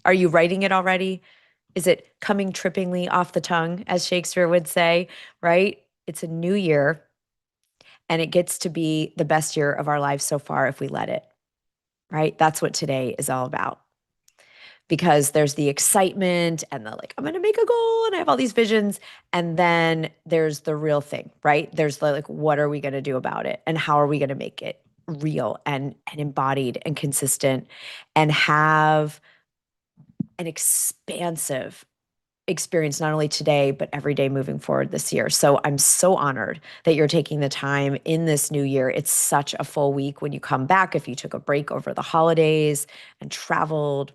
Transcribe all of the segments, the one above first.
Are you writing it already? Is it coming trippingly off the tongue, as Shakespeare would say, right? It's a new year, and it gets to be the best year of our lives so far if we let it, right? That's what today is all about. Because there's the excitement and the like, I'm gonna make a goal and I have all these visions. And then there's the real thing, right? There's the like, what are we gonna do about it? And how are we gonna make it real and embodied and consistent and have an expansive experience not only today but every day moving forward this year. So I'm so honored that you're taking the time in this new year. It's such a full week when you come back. If you took a break over the holidays and traveled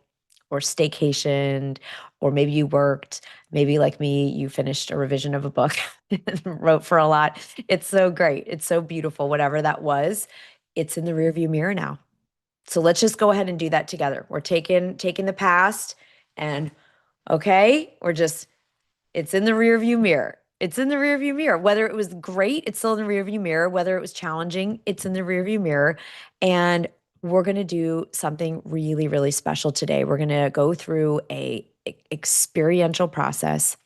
or staycationed, or maybe you worked, maybe like me, you finished a revision of a book and wrote for a lot. It's so great. It's so beautiful. Whatever that was, it's in the rearview mirror now. So let's just go ahead and do that together. We're taking the past and okay, we're just it's in the rearview mirror. It's in the rearview mirror. Whether it was great, it's still in the rearview mirror. Whether it was challenging, it's in the rearview mirror. And we're going to do something really, really special today. We're going to go through a experiential process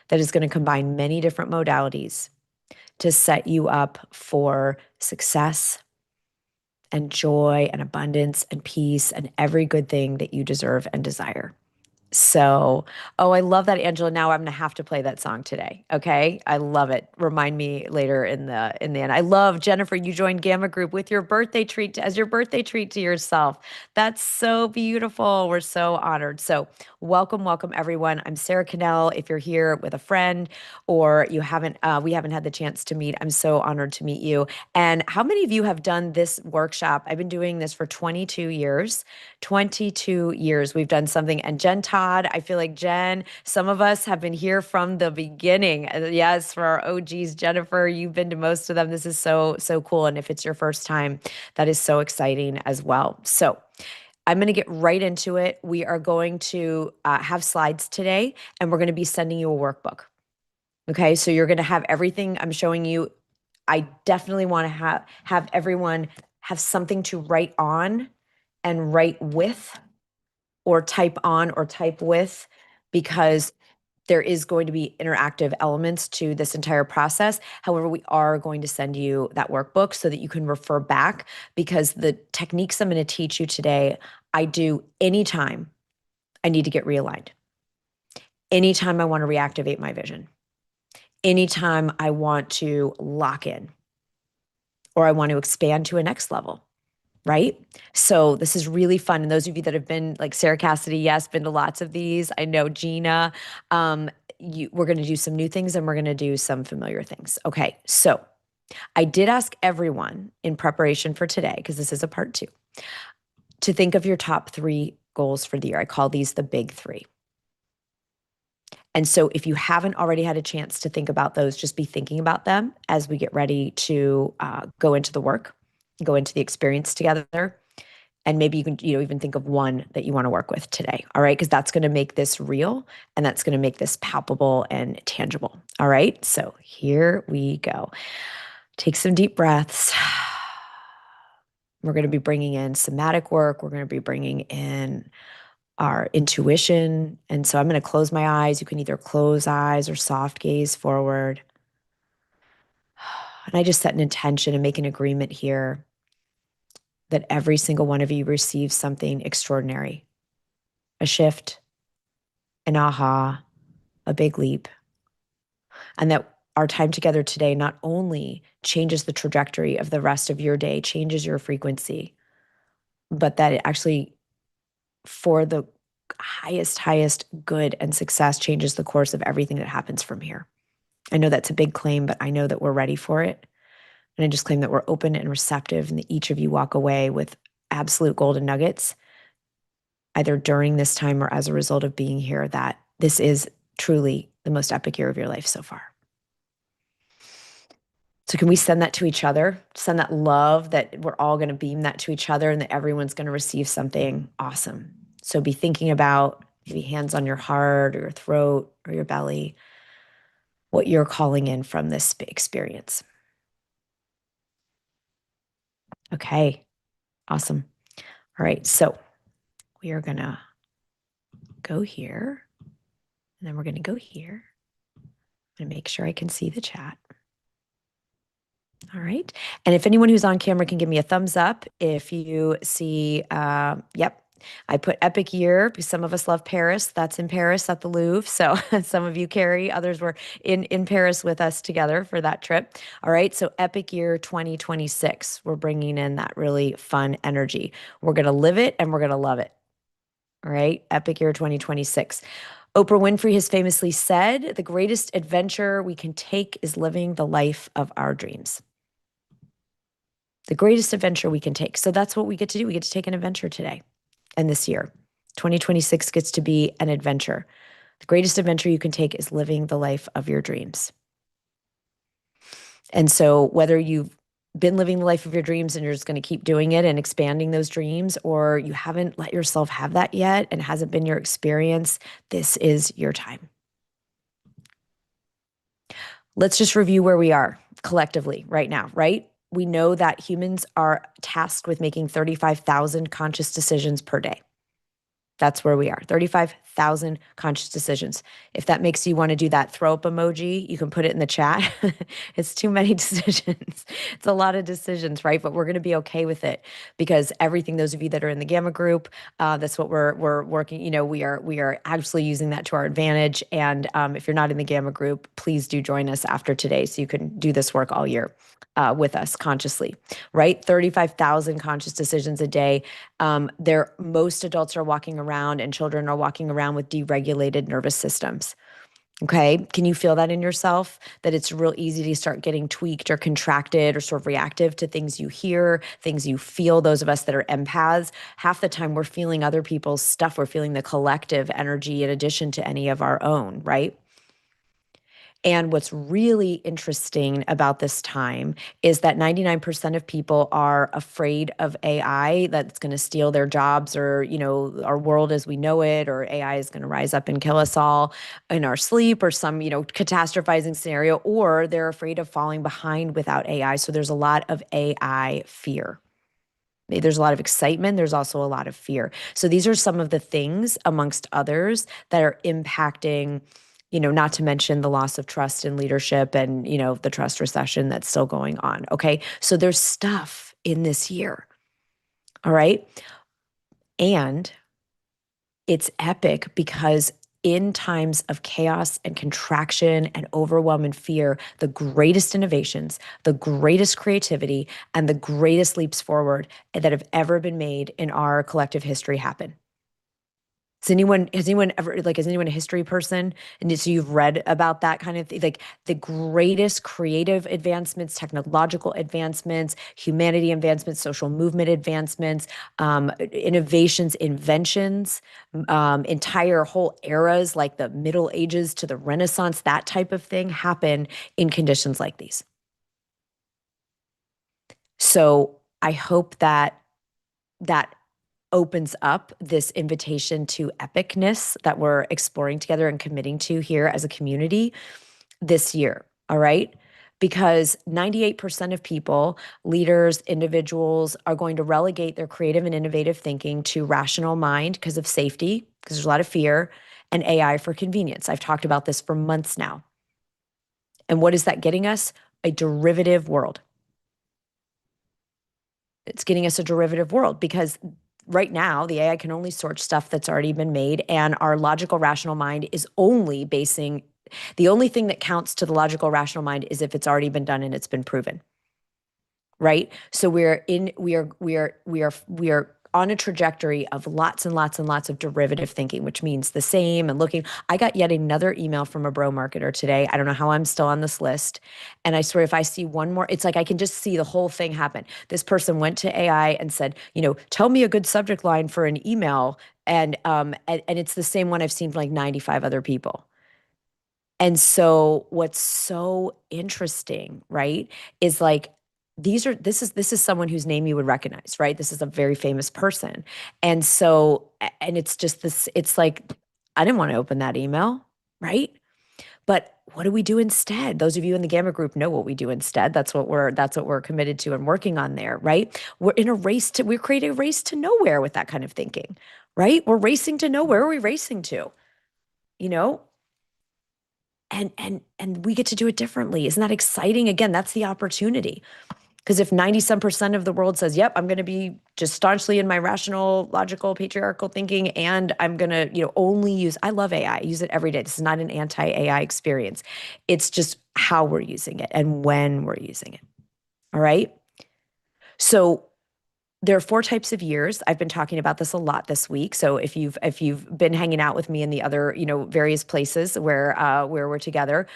that is going to combine many different modalities to set you up for success and joy and abundance and peace and every good thing that you deserve and desire. So, oh, I love that, Angela. Now I'm gonna have to play that song today. Okay, I love it. Remind me later in the end. I love Jennifer. You joined Gamma Group with your birthday treat as your birthday treat to yourself. That's so beautiful. We're so honored. So, welcome everyone. I'm Sara Cannell. If you're here with a friend or we haven't had the chance to meet. I'm so honored to meet you. And how many of you have done this workshop? I've been doing this for 22 years. 22 years we've done something. And Jen Todd, I feel like Jen, some of us have been here from the beginning. Yes, for our OGs, Jennifer, you've been to most of them. This is so, so cool. And if it's your first time, that is so exciting as well. So I'm going to get right into it. We are going to have slides today, and we're going to be sending you a workbook. Okay, so you're going to have everything I'm showing you. I definitely want to have everyone have something to write on and write with or type on or type with, because there is going to be interactive elements to this entire process. However, we are going to send you that workbook so that you can refer back, because the techniques I'm going to teach you today, I do anytime I need to get realigned, anytime I want to reactivate my vision, anytime I want to lock in or I want to expand to a next level. Right? So this is really fun. And those of you that have been like Sarah Cassidy, yes, been to lots of these. I know Gina. We're going to do some new things and we're going to do some familiar things. Okay. So I did ask everyone in preparation for today, because this is a part 2, to think of your top 3 goals for the year. I call these the big 3. And so if you haven't already had a chance to think about those, just be thinking about them as we get ready to go into the work, go into the experience together. And maybe you can, even think of one that you want to work with today. All right. Because that's going to make this real and that's going to make this palpable and tangible. All right. So here we go. Take some deep breaths. We're going to be bringing in somatic work. We're going to be bringing in our intuition. And so I'm going to close my eyes. You can either close eyes or soft gaze forward. And I just set an intention and make an agreement here that every single one of you receives something extraordinary, a shift, an aha, a big leap. And that our time together today not only changes the trajectory of the rest of your day, changes your frequency, but that it actually, for the highest good and success, changes the course of everything that happens from here. I know that's a big claim, but I know that we're ready for it. And I just claim that we're open and receptive, and that each of you walk away with absolute golden nuggets, either during this time or as a result of being here, that this is truly the most epic year of your life so far. So can we send that to each other? Send that love, that we're all going to beam that to each other, and that everyone's going to receive something awesome. So be thinking about, maybe hands on your heart or your throat or your belly, what you're calling in from this experience. Okay, awesome. All right, so we are going to go here, and then we're going to go here. I'm going to make sure I can see the chat. All right. And if anyone who's on camera can give me a thumbs up if you see, yep, I put epic year because some of us love Paris. That's in Paris at the Louvre. So some of you carry, others were in Paris with us together for that trip. All right. So epic year 2026. We're bringing in that really fun energy. We're going to live it and we're going to love it. All right. Epic year 2026. Oprah Winfrey has famously said, the greatest adventure we can take is living the life of our dreams. The greatest adventure we can take. So that's what we get to do. We get to take an adventure today and this year. 2026 gets to be an adventure. The greatest adventure you can take is living the life of your dreams. And so whether you've been living the life of your dreams and you're just going to keep doing it and expanding those dreams, or you haven't let yourself have that yet and hasn't been your experience, this is your time. Let's just review where we are collectively right now, right? We know that humans are tasked with making 35,000 conscious decisions per day. That's where we are, 35,000 conscious decisions. If that makes you want to do that throw up emoji, you can put it in the chat. It's too many decisions. It's a lot of decisions, right? But we're going to be okay with it because everything, those of you that are in the Gamma group, that's what we're working, we are absolutely using that to our advantage. And if you're not in the Gamma group, please do join us after today so you can do this work all year with us consciously, right? 35,000 conscious decisions a day. Most adults are walking around and children are walking around with deregulated nervous systems. Okay. Can you feel that in yourself? That it's real easy to start getting tweaked or contracted or sort of reactive to things you hear, things you feel. Those of us that are empaths, half the time we're feeling other people's stuff. We're feeling the collective energy in addition to any of our own, right? And what's really interesting about this time is that 99% of people are afraid of AI, that's going to steal their jobs or, our world as we know it, or AI is going to rise up and kill us all in our sleep or some, catastrophizing scenario, or they're afraid of falling behind without AI. So there's a lot of AI fear. There's a lot of excitement. There's also a lot of fear. So these are some of the things, amongst others, that are impacting, not to mention the loss of trust in leadership and, the trust recession that's still going on. Okay. So there's stuff in this year. All right. And it's epic because in times of chaos and contraction and overwhelm and fear, the greatest innovations, the greatest creativity, and the greatest leaps forward that have ever been made in our collective history happen. Has anyone a history person? And so you've read about that kind of thing, like the greatest creative advancements, technological advancements, humanity advancements, social movement advancements, innovations, inventions, entire whole eras like the Middle Ages to the Renaissance, that type of thing happen in conditions like these. So I hope that opens up this invitation to epicness that we're exploring together and committing to here as a community this year. All right. Because 98% of people, leaders, individuals, are going to relegate their creative and innovative thinking to rational mind because of safety, because there's a lot of fear, and AI for convenience. I've talked about this for months now. And what is that getting us? A derivative world. It's getting us a derivative world because right now, the AI can only search stuff that's already been made, and our logical rational mind is only basing, the only thing that counts to the logical rational mind is if it's already been done and it's been proven. Right? So we are on a trajectory of lots and lots and lots of derivative thinking, which means the same and looking. I got yet another email from a bro marketer today. I don't know how I'm still on this list. And I swear if I see one more, it's like I can just see the whole thing happen. This person went to AI and said, tell me a good subject line for an email. And it's the same one I've seen from like 95 other people. And so what's so interesting, right, is like this is someone whose name you would recognize, right? This is a very famous person. And so and it's just this, it's like, I didn't want to open that email, right? But what do we do instead? Those of you in the Gamma group know what we do instead. That's what we're committed to and working on there, right? We're creating a race to nowhere with that kind of thinking, right? We're racing to nowhere. Where are we racing to? You know, and we get to do it differently. Isn't that exciting? Again, that's the opportunity. Because if 90 some percent of the world says, yep, I'm going to be just staunchly in my rational, logical, patriarchal thinking, and I'm going to, only use, I love AI, I use it every day. This is not an anti-AI experience. It's just how we're using it and when we're using it. All right. So there are four types of years. I've been talking about this a lot this week. So if you've been hanging out with me in the other, various places where we're together,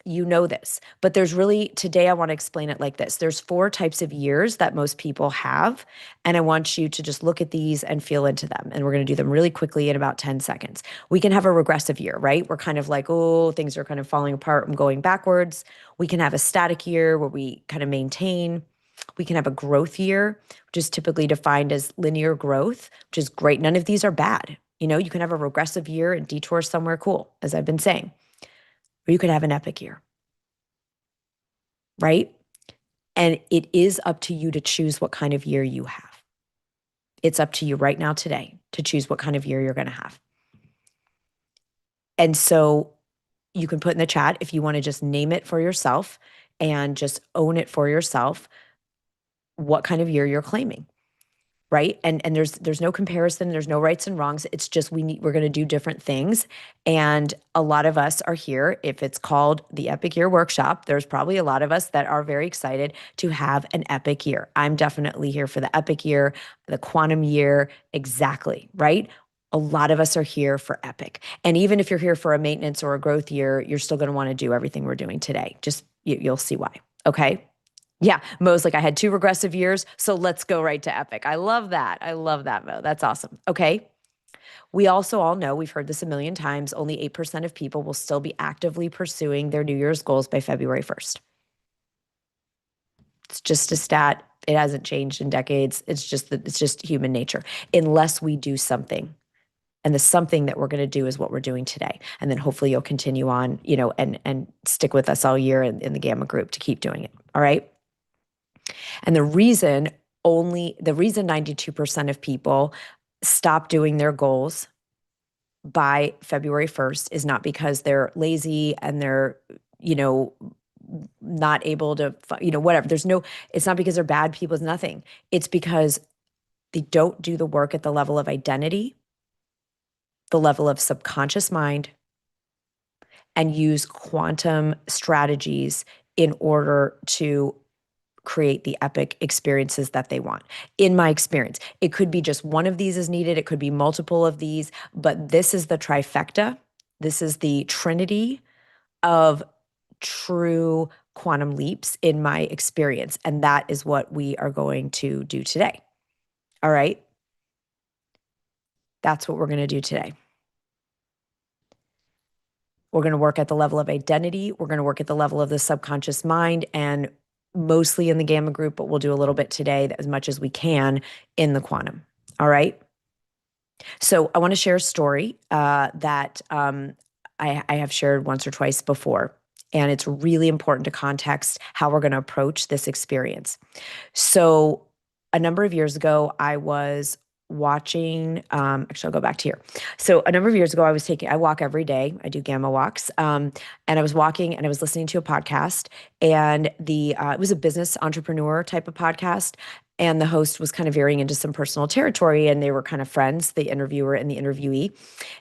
you know this. But there's really, today I want to explain it like this. There's four types of years that most people have, and I want you to just look at these and feel into them. And we're going to do them really quickly in about 10 seconds. We can have a regressive year, right? We're kind of like, oh, things are kind of falling apart and going backwards. We can have a static year where we kind of maintain. We can have a growth year, which is typically defined as linear growth, which is great. None of these are bad. You can have a regressive year and detour somewhere cool, as I've been saying. Or you could have an epic year, right? And it is up to you to choose what kind of year you have. It's up to you right now today to choose what kind of year you're going to have. And so you can put in the chat if you want to just name it for yourself and just own it for yourself, what kind of year you're claiming. Right. And there's no comparison. There's no rights and wrongs. It's just we're going to do different things. And a lot of us are here. If it's called the Epic Year Workshop, there's probably a lot of us that are very excited to have an epic year. I'm definitely here for the epic year, the quantum year. Exactly. Right. A lot of us are here for epic. And even if you're here for a maintenance or a growth year, you're still going to want to do everything we're doing today. Just you'll see why. Okay. Yeah, Mo's like, I had two regressive years, so let's go right to epic. I love that. I love that, Mo. That's awesome. Okay. We also all know, we've heard this a million times, only 8% of people will still be actively pursuing their New Year's goals by February 1st. It's just a stat. It hasn't changed in decades. It's just human nature, unless we do something. And the something that we're going to do is what we're doing today. And then hopefully you'll continue on, and stick with us all year in the Gamma group to keep doing it. All right. And the reason 92% of people stop doing their goals by February 1st is not because they're lazy and they're, not able to, whatever. It's not because they're bad people. It's nothing. It's because they don't do the work at the level of identity, the level of subconscious mind, and use quantum strategies in order to create the epic experiences that they want. In my experience, it could be just one of these is needed. It could be multiple of these, but this is the trifecta. This is the trinity of true quantum leaps in my experience. And that is what we are going to do today. All right. That's what we're going to do today. We're going to work at the level of identity. We're going to work at the level of the subconscious mind, and mostly in the Gamma group, but we'll do a little bit today, as much as we can in the quantum. All right. So I want to share a story that I have shared once or twice before, and it's really important to context how we're going to approach this experience. So a number of years ago, I was watching, actually I'll go back to here. So a number of years ago, I walk every day. I do Gamma walks. And I was walking and I was listening to a podcast, and it was a business entrepreneur type of podcast. And the host was kind of veering into some personal territory, and they were kind of friends, the interviewer and the interviewee.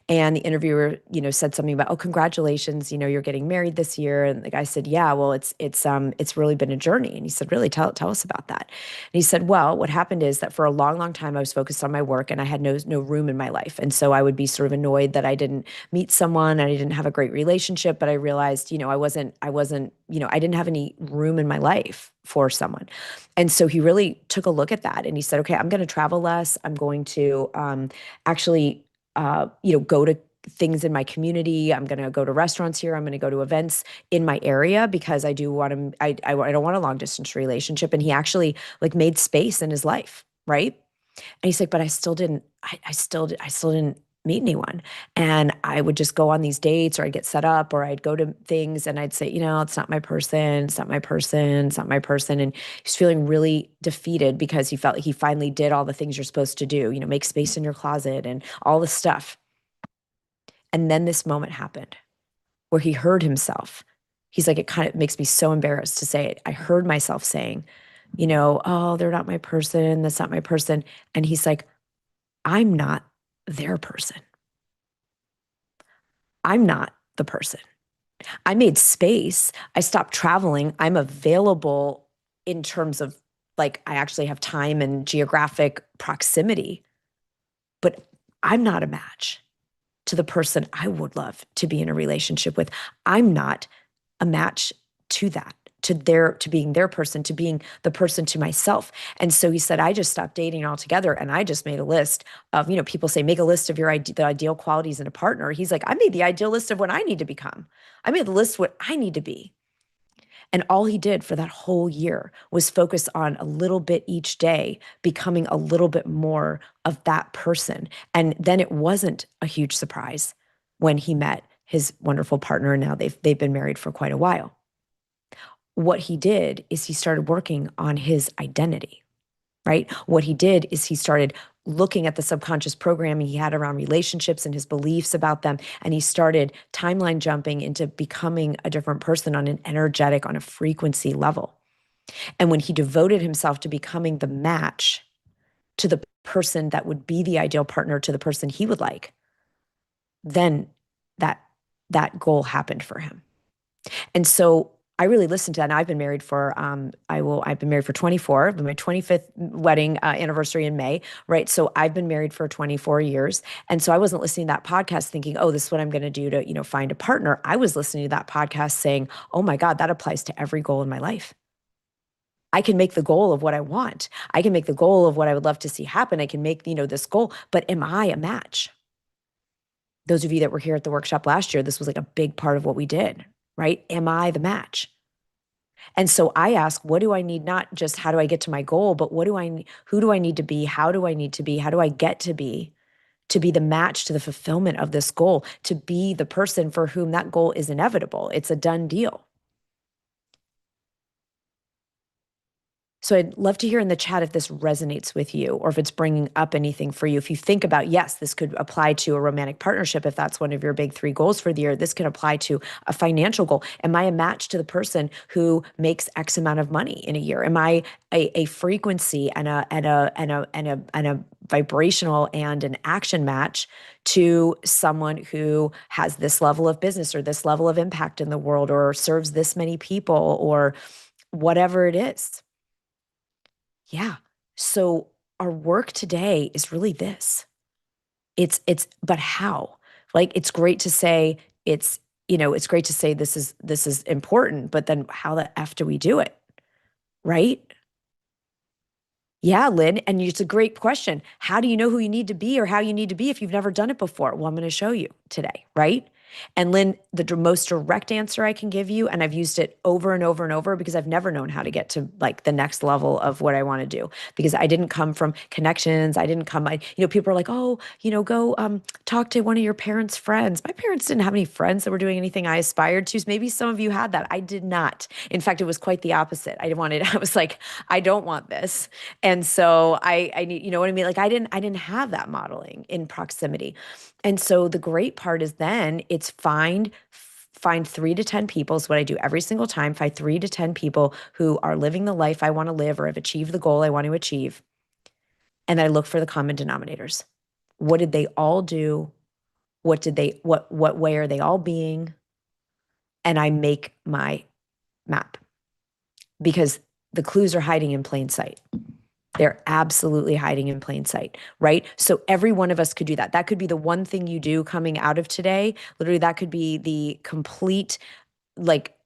And the interviewer, said something about, oh, congratulations, you're getting married this year. And the guy said, yeah, well, it's really been a journey. And he said, really, tell us about that. And he said, well, what happened is that for a long, long time, I was focused on my work and I had no room in my life. And so I would be sort of annoyed that I didn't meet someone and I didn't have a great relationship, but I realized, I didn't have any room in my life for someone. And so he really took a look at that and he said, okay, I'm going to travel less. I'm going to actually go to things in my community. I'm going to go to restaurants here. I'm going to go to events in my area because I do want to, I don't want a long distance relationship. And he actually made space in his life. Right. And he's like, but I still didn't meet anyone. And I would just go on these dates, or I'd get set up, or I'd go to things and I'd say, it's not my person. It's not my person. It's not my person. And he's feeling really defeated because he felt like he finally did all the things you're supposed to do, make space in your closet and all this stuff. And then this moment happened where he heard himself. He's like, it kind of makes me so embarrassed to say it. I heard myself saying, oh, they're not my person. That's not my person. And he's like, I'm not their person. I'm not the person. I made space. I stopped traveling. I'm available in terms of like, I actually have time and geographic proximity, but I'm not a match to the person I would love to be in a relationship with. I'm not a match to that, to being their person, to being the person to myself. And so he said, I just stopped dating altogether. And I just made a list of, people say, make a list of the ideal qualities in a partner. He's like, I made the ideal list of what I need to become. I made the list of what I need to be. And all he did for that whole year was focus on a little bit each day, becoming a little bit more of that person. And then it wasn't a huge surprise when he met his wonderful partner. And now they've been married for quite a while. What he did is he started working on his identity, right? What he did is he started looking at the subconscious programming he had around relationships and his beliefs about them. And he started timeline jumping into becoming a different person on an energetic, on a frequency level. And when he devoted himself to becoming the match to the person that would be the ideal partner to the person he would like, then that goal happened for him. And so I really listened to that. And I've been married for I've been married for 24, my 25th wedding anniversary in May, right? So I've been married for 24 years. And so I wasn't listening to that podcast thinking, oh, this is what I'm going to do to, find a partner. I was listening to that podcast saying, oh my God, that applies to every goal in my life. I can make the goal of what I want. I can make the goal of what I would love to see happen. I can make, this goal, but am I a match? Those of you that were here at the workshop last year, this was like a big part of what we did, right? Am I the match? And so I ask, what do I need? Not just how do I get to my goal, but who do I need to be? How do I need to be? How do I get to be the match to the fulfillment of this goal, to be the person for whom that goal is inevitable? It's a done deal. So I'd love to hear in the chat if this resonates with you or if it's bringing up anything for you. If you think about, yes, this could apply to a romantic partnership, if that's one of your big 3 goals for the year, this can apply to a financial goal. Am I a match to the person who makes X amount of money in a year? Am I a frequency and a vibrational and an action match to someone who has this level of business or this level of impact in the world or serves this many people or whatever it is? Yeah. So our work today is really this. But how? Like, it's great to say it's great to say this is important, but then how the F do we do it? Right? Yeah, Lynn. And it's a great question. How do you know who you need to be or how you need to be if you've never done it before? Well, I'm going to show you today, right? And Lynn, the most direct answer I can give you, and I've used it over and over and over because I've never known how to get to like the next level of what I want to do because I didn't come from connections. I didn't come, people are like, oh, go talk to one of your parents' friends. My parents didn't have any friends that were doing anything I aspired to. So maybe some of you had that. I did not. In fact, it was quite the opposite. I was like, I don't want this. And so I need, you know what I mean? Like I didn't have that modeling in proximity. And so the great part is then it's find 3 to 10 people is what I do every single time. Find 3 to 10 people who are living the life I want to live or have achieved the goal I want to achieve. And I look for the common denominators. What did they all do? What way are they all being? And I make my map because the clues are hiding in plain sight. They're absolutely hiding in plain sight, right? So every one of us could do that. That could be the one thing you do coming out of today. Literally, that could be the complete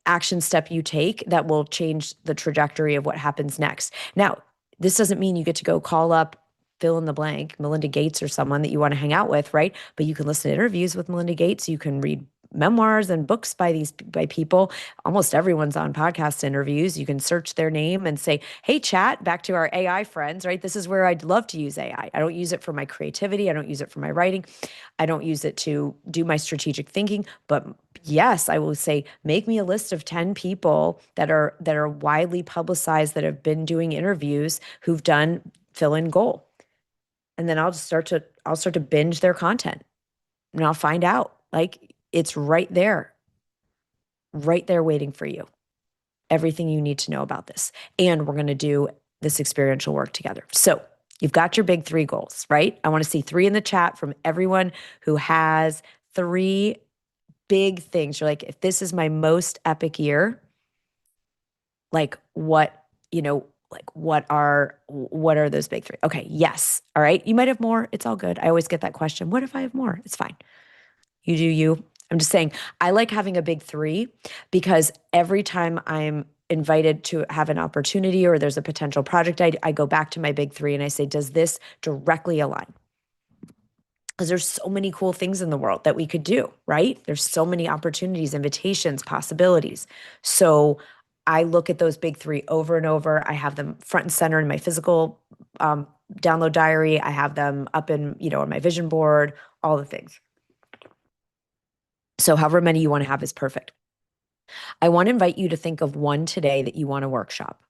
action step you take that will change the trajectory of what happens next. Now, this doesn't mean you get to go call up fill in the blank, Melinda Gates or someone that you want to hang out with, right? But you can listen to interviews with Melinda Gates. You can read memoirs and books by people. Almost everyone's on podcast interviews. You can search their name and say, "Hey, chat," back to our AI friends, right? This is where I'd love to use AI. I don't use it for my creativity. I don't use it for my writing. I don't use it to do my strategic thinking. But yes, I will say, make me a list of 10 people that are widely publicized that have been doing interviews who've done fill in goal. And then I'll start to binge their content, and I'll find out, like, it's right there waiting for you. Everything you need to know about this. And we're going to do this experiential work together. So you've got your big three goals, right? I want to see three in the chat from everyone who has three big things. You're like, if this is my most epic year, like what are those big three? Okay, yes. All right. You might have more. It's all good. I always get that question. What if I have more? It's fine. You do you. I'm just saying, I like having a big three because every time I'm invited to have an opportunity or there's a potential project, I go back to my big three and I say, does this directly align? Because there's so many cool things in the world that we could do, right? There's so many opportunities, invitations, possibilities. So I look at those big three over and over. I have them front and center in my physical download diary. I have them up on my vision board, all the things. So however many you want to have is perfect. I want to invite you to think of one today that you want to workshop.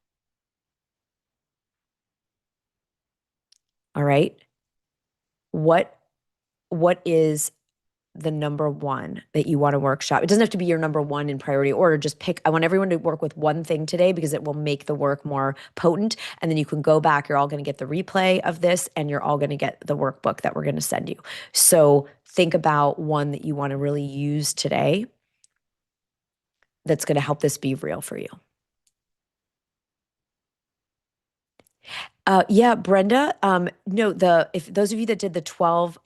All right. What is the number one that you want to workshop? It doesn't have to be your number one in priority order. Just pick. I want everyone to work with one thing today because it will make the work more potent. And then you can go back. You're all going to get the replay of this and you're all going to get the workbook that we're going to send you. So think about one that you want to really use today that's going to help this be real for you. Yeah, Brenda. No, if those of you that did the 12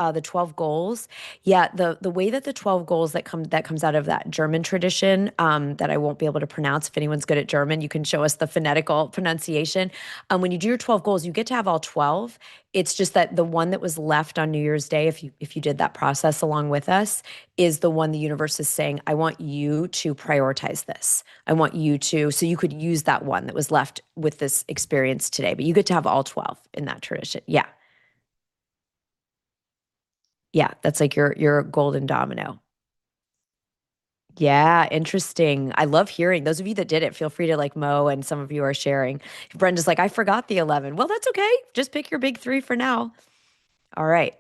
goals, yeah, the way that the 12 goals that comes out of that German tradition, that I won't be able to pronounce. If anyone's good at German, you can show us the phonetical pronunciation. When you do your 12 goals, you get to have all 12. It's just that the one that was left on New Year's Day, if you did that process along with us, is the one the universe is saying, I want you to prioritize this. I want you to, so you could use that one that was left with this experience today, but you get to have all 12 in that tradition. Yeah. Yeah. That's like your golden domino. Yeah, interesting. I love hearing those of you that did it. Feel free to like Mo, and some of you are sharing. Brenda's like, I forgot the 11. Well, that's okay. Just pick your big three for now. All right.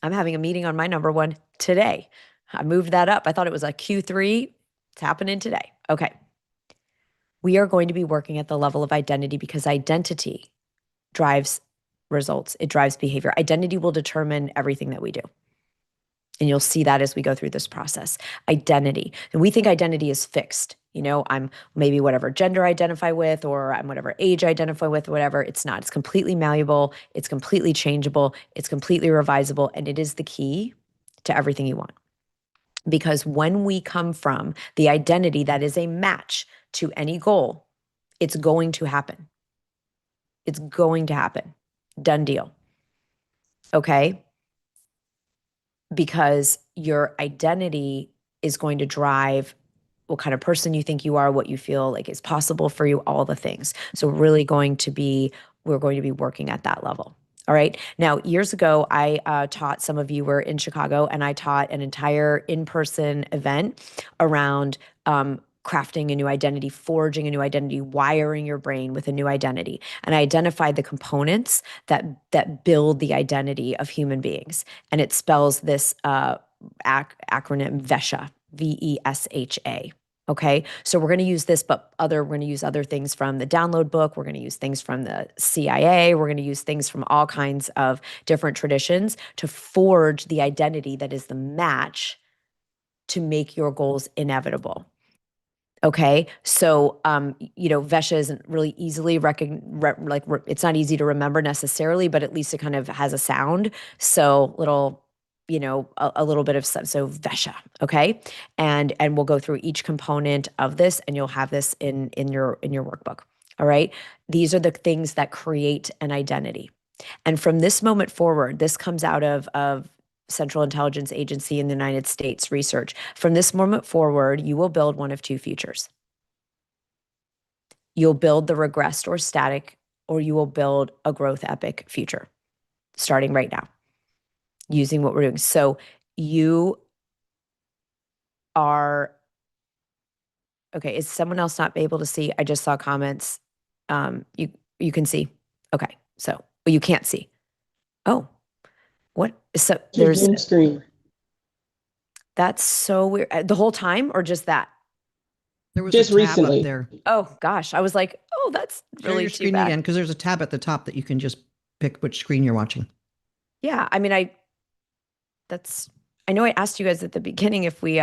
I'm having a meeting on my number one today. I moved that up. I thought it was a Q3. It's happening today. Okay. We are going to be working at the level of identity because identity drives results. It drives behavior. Identity will determine everything that we do. And you'll see that as we go through this process. Identity. And we think identity is fixed. I'm maybe whatever gender I identify with, or I'm whatever age I identify with, whatever. It's not. It's completely malleable. It's completely changeable. It's completely revisable. And it is the key to everything you want. Because when we come from the identity that is a match to any goal, it's going to happen. It's going to happen. Done deal. Okay? Because your identity is going to drive what kind of person you think you are, what you feel like is possible for you, all the things. So we're going to be working at that level. All right. Now, years ago, I taught, some of you were in Chicago, and I taught an entire in-person event around crafting a new identity, forging a new identity, wiring your brain with a new identity. And I identified the components that build the identity of human beings. And it spells this acronym VESHA, VESHA. Okay, so we're going to use this, but we're going to use other things from the download book. We're going to use things from the CIA. We're going to use things from all kinds of different traditions to forge the identity that is the match to make your goals inevitable. Okay, so Vesha isn't really easily it's not easy to remember necessarily, but at least it kind of has a sound. So a little bit of so Vesha, okay, and we'll go through each component of this, and you'll have this in your workbook. All right, these are the things that create an identity, and from this moment forward, this comes out of Central Intelligence Agency in the United States research. From this moment forward, you will build one of two futures. You'll build the regressed or static, or you will build a growth epic future starting right now using what we're doing. So you are, okay, is someone else not able to see? I just saw comments. You can see. Okay, so you can't see. Oh, what? So Just there's, Zoom screen. that's so weird. The whole time or just that? There was a Just tab up recently. there. Oh gosh, I was like, oh, that's Share really your too screen bad. again because there's a tab at the top that you can just pick which screen you're watching. Yeah, I mean, I know I asked you guys at the beginning if we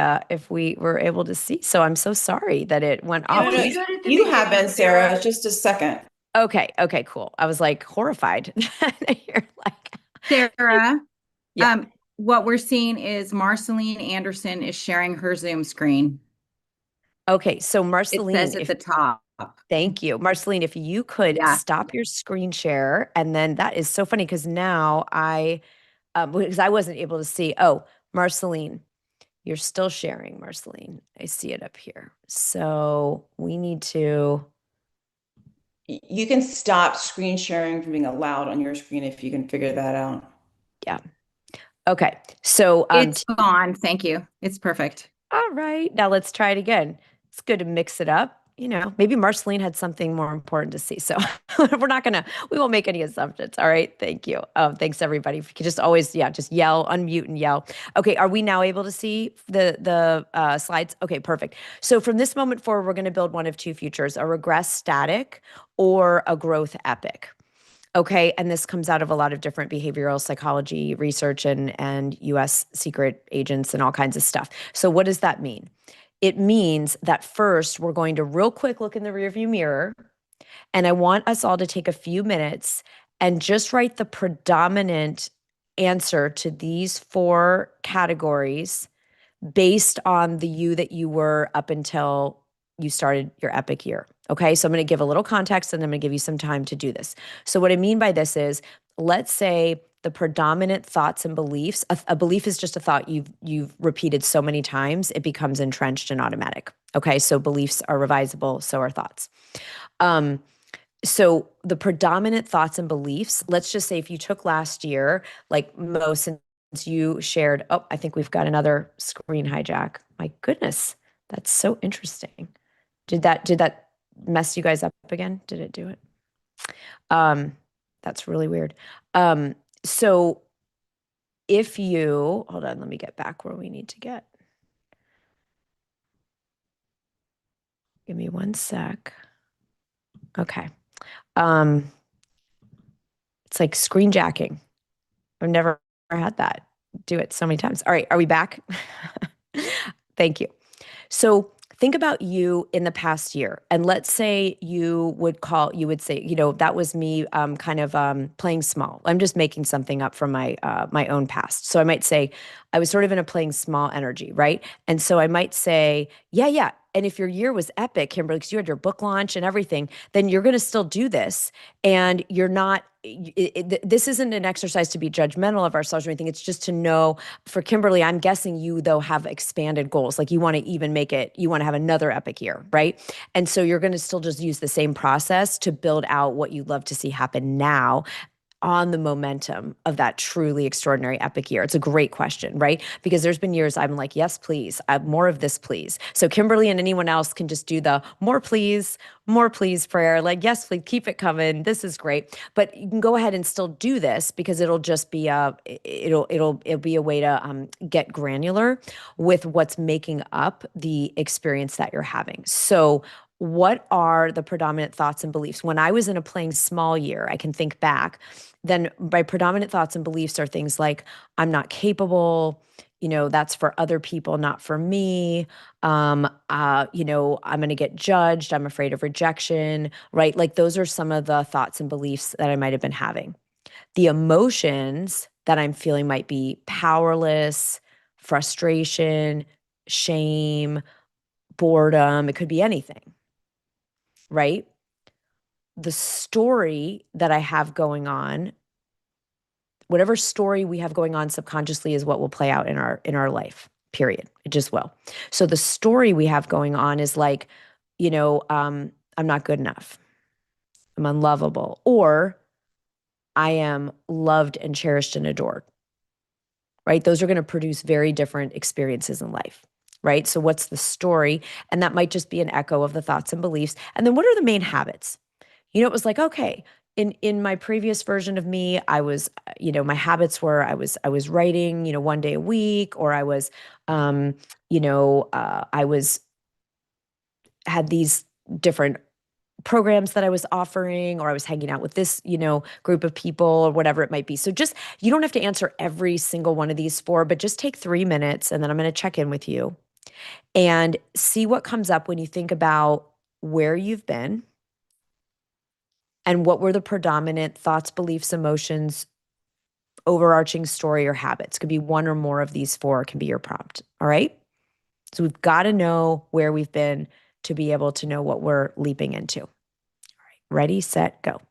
were able to see. So I'm so sorry that it went No, off. no, you have been, Sarah. Just a second. Okay, cool. I was like horrified. You're like, Sarah, yeah. what we're seeing is Marceline Anderson is sharing her Zoom screen. Okay, so It Marceline, says at the top. thank you. Marceline, if you could Yeah. stop your screen share, and then that is so funny because now because I wasn't able to see. Oh, Marceline, you're still sharing, Marceline. I see it up here. So we need to, You can stop screen sharing from being allowed on your screen if you can figure that out. yeah. Okay, so It's gone. Thank you. It's perfect. all right, now let's try it again. It's good to mix it up. You know, maybe Marceline had something more important to see. So we won't make any assumptions. All right. Thank you. Thanks everybody. If you could just always, yeah, just yell, unmute and yell. Okay. Are we now able to see the slides? Okay, perfect. So from this moment forward, we're going to build one of two futures, a regress static or a growth epic. Okay, and this comes out of a lot of different behavioral psychology research and US secret agents and all kinds of stuff. So what does that mean? It means that first we're going to real quick look in the rearview mirror, and I want us all to take a few minutes and just write the predominant answer to these four categories based on the you that you were up until you started your epic year. Okay, so I'm going to give a little context and I'm going to give you some time to do this. So, what I mean by this is, let's say the predominant thoughts and beliefs, a belief is just a thought you've repeated so many times, it becomes entrenched and automatic. Okay, so beliefs are revisable, so are thoughts. So the predominant thoughts and beliefs, let's just say if you took last year, like most, since you shared, oh, I think we've got another screen hijack. My goodness, that's so interesting. Did that mess you guys up again? Did it do it? That's really weird. So if you, hold on, let me get back where we need to get. Give me one sec. Okay. It's like screen jacking. I've never had that. Do it so many times. All right, are we back? Thank you. So think about you in the past year, and let's say you would say, that was me, kind of playing small. I'm just making something up from my own past. So I might say I was sort of in a playing small energy, right? And so I might say, yeah. And if your year was epic, Kimberly, because you had your book launch and everything, then you're going to still do this, and you're not. This isn't an exercise to be judgmental of ourselves or anything. It's just to know, for Kimberly, I'm guessing you, though, have expanded goals. Like you want to even make it, you want to have another epic year, right? And so you're going to still just use the same process to build out what you'd love to see happen now on the momentum of that truly extraordinary epic year? It's a great question, right? Because there's been years I'm like, yes, please, more of this, please. So Kimberly and anyone else can just do the more please prayer. Like, yes, please keep it coming. This is great. But you can go ahead and still do this because it'll just be it'll be a way to get granular with what's making up the experience that you're having. So what are the predominant thoughts and beliefs? When I was in a playing small year, I can think back, then my predominant thoughts and beliefs are things like, I'm not capable, that's for other people, not for me. I'm going to get judged. I'm afraid of rejection, right? Like those are some of the thoughts and beliefs that I might have been having. The emotions that I'm feeling might be powerless, frustration, shame, boredom. It could be anything, right? The story that I have going on, whatever story we have going on subconsciously is what will play out in our life. Period. It just will. So the story we have going on is like, I'm not good enough. I'm unlovable, or I am loved and cherished and adored. Right? Those are going to produce very different experiences in life. Right? So what's the story? And that might just be an echo of the thoughts and beliefs. And then what are the main habits? It was like, okay, in my previous version of me, I was, my habits were I was writing, one day a week, or I was, I was had these different programs that I was offering, or I was hanging out with this, group of people, or whatever it might be. So just, you don't have to answer every single one of these four, but just take 3 minutes, and then I'm going to check in with you and see what comes up when you think about where you've been and what were the predominant thoughts, beliefs, emotions, overarching story, or habits. Could be one or more of these four, can be your prompt. All right. So we've got to know where we've been to be able to know what we're leaping into. All right. Ready, set, go.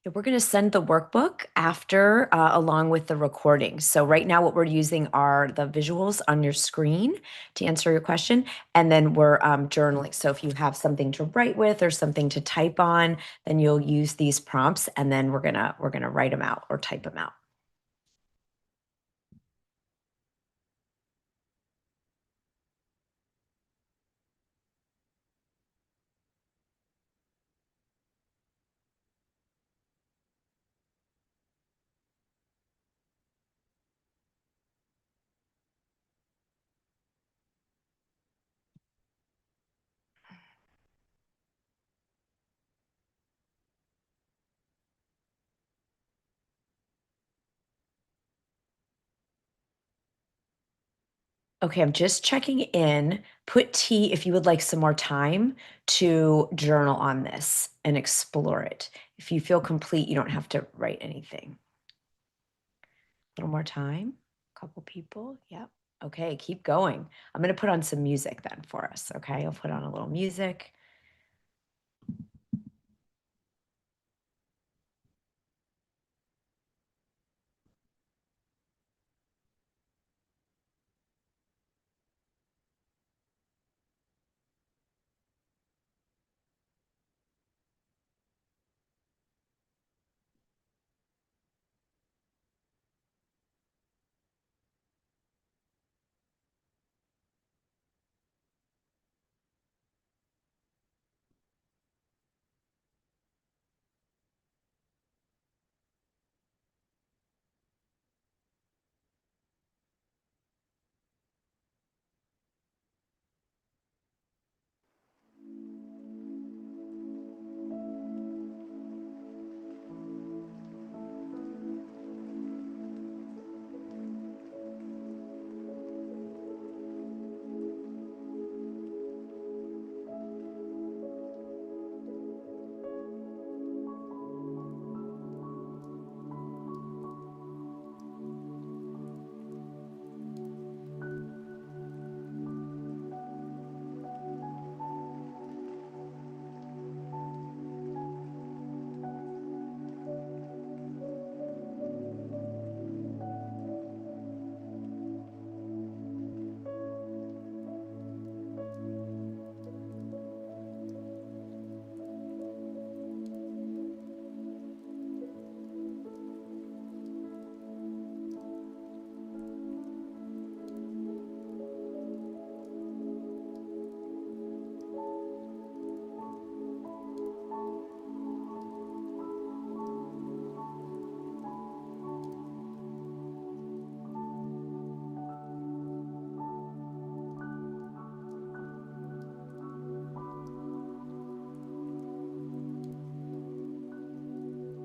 We're going to send the workbook after, along with the recording. So right now what we're using are the visuals on your screen to answer your question. And then we're journaling. So if you have something to write with or something to type on, then you'll use these prompts, and then we're gonna write them out or type them out. Okay, I'm just checking in. Put T if you would like some more time to journal on this and explore it. If you feel complete, you don't have to write anything. A little more time. A couple people. Yep. Okay, keep going. I'm going to put on some music then for us. Okay, I'll put on a little music.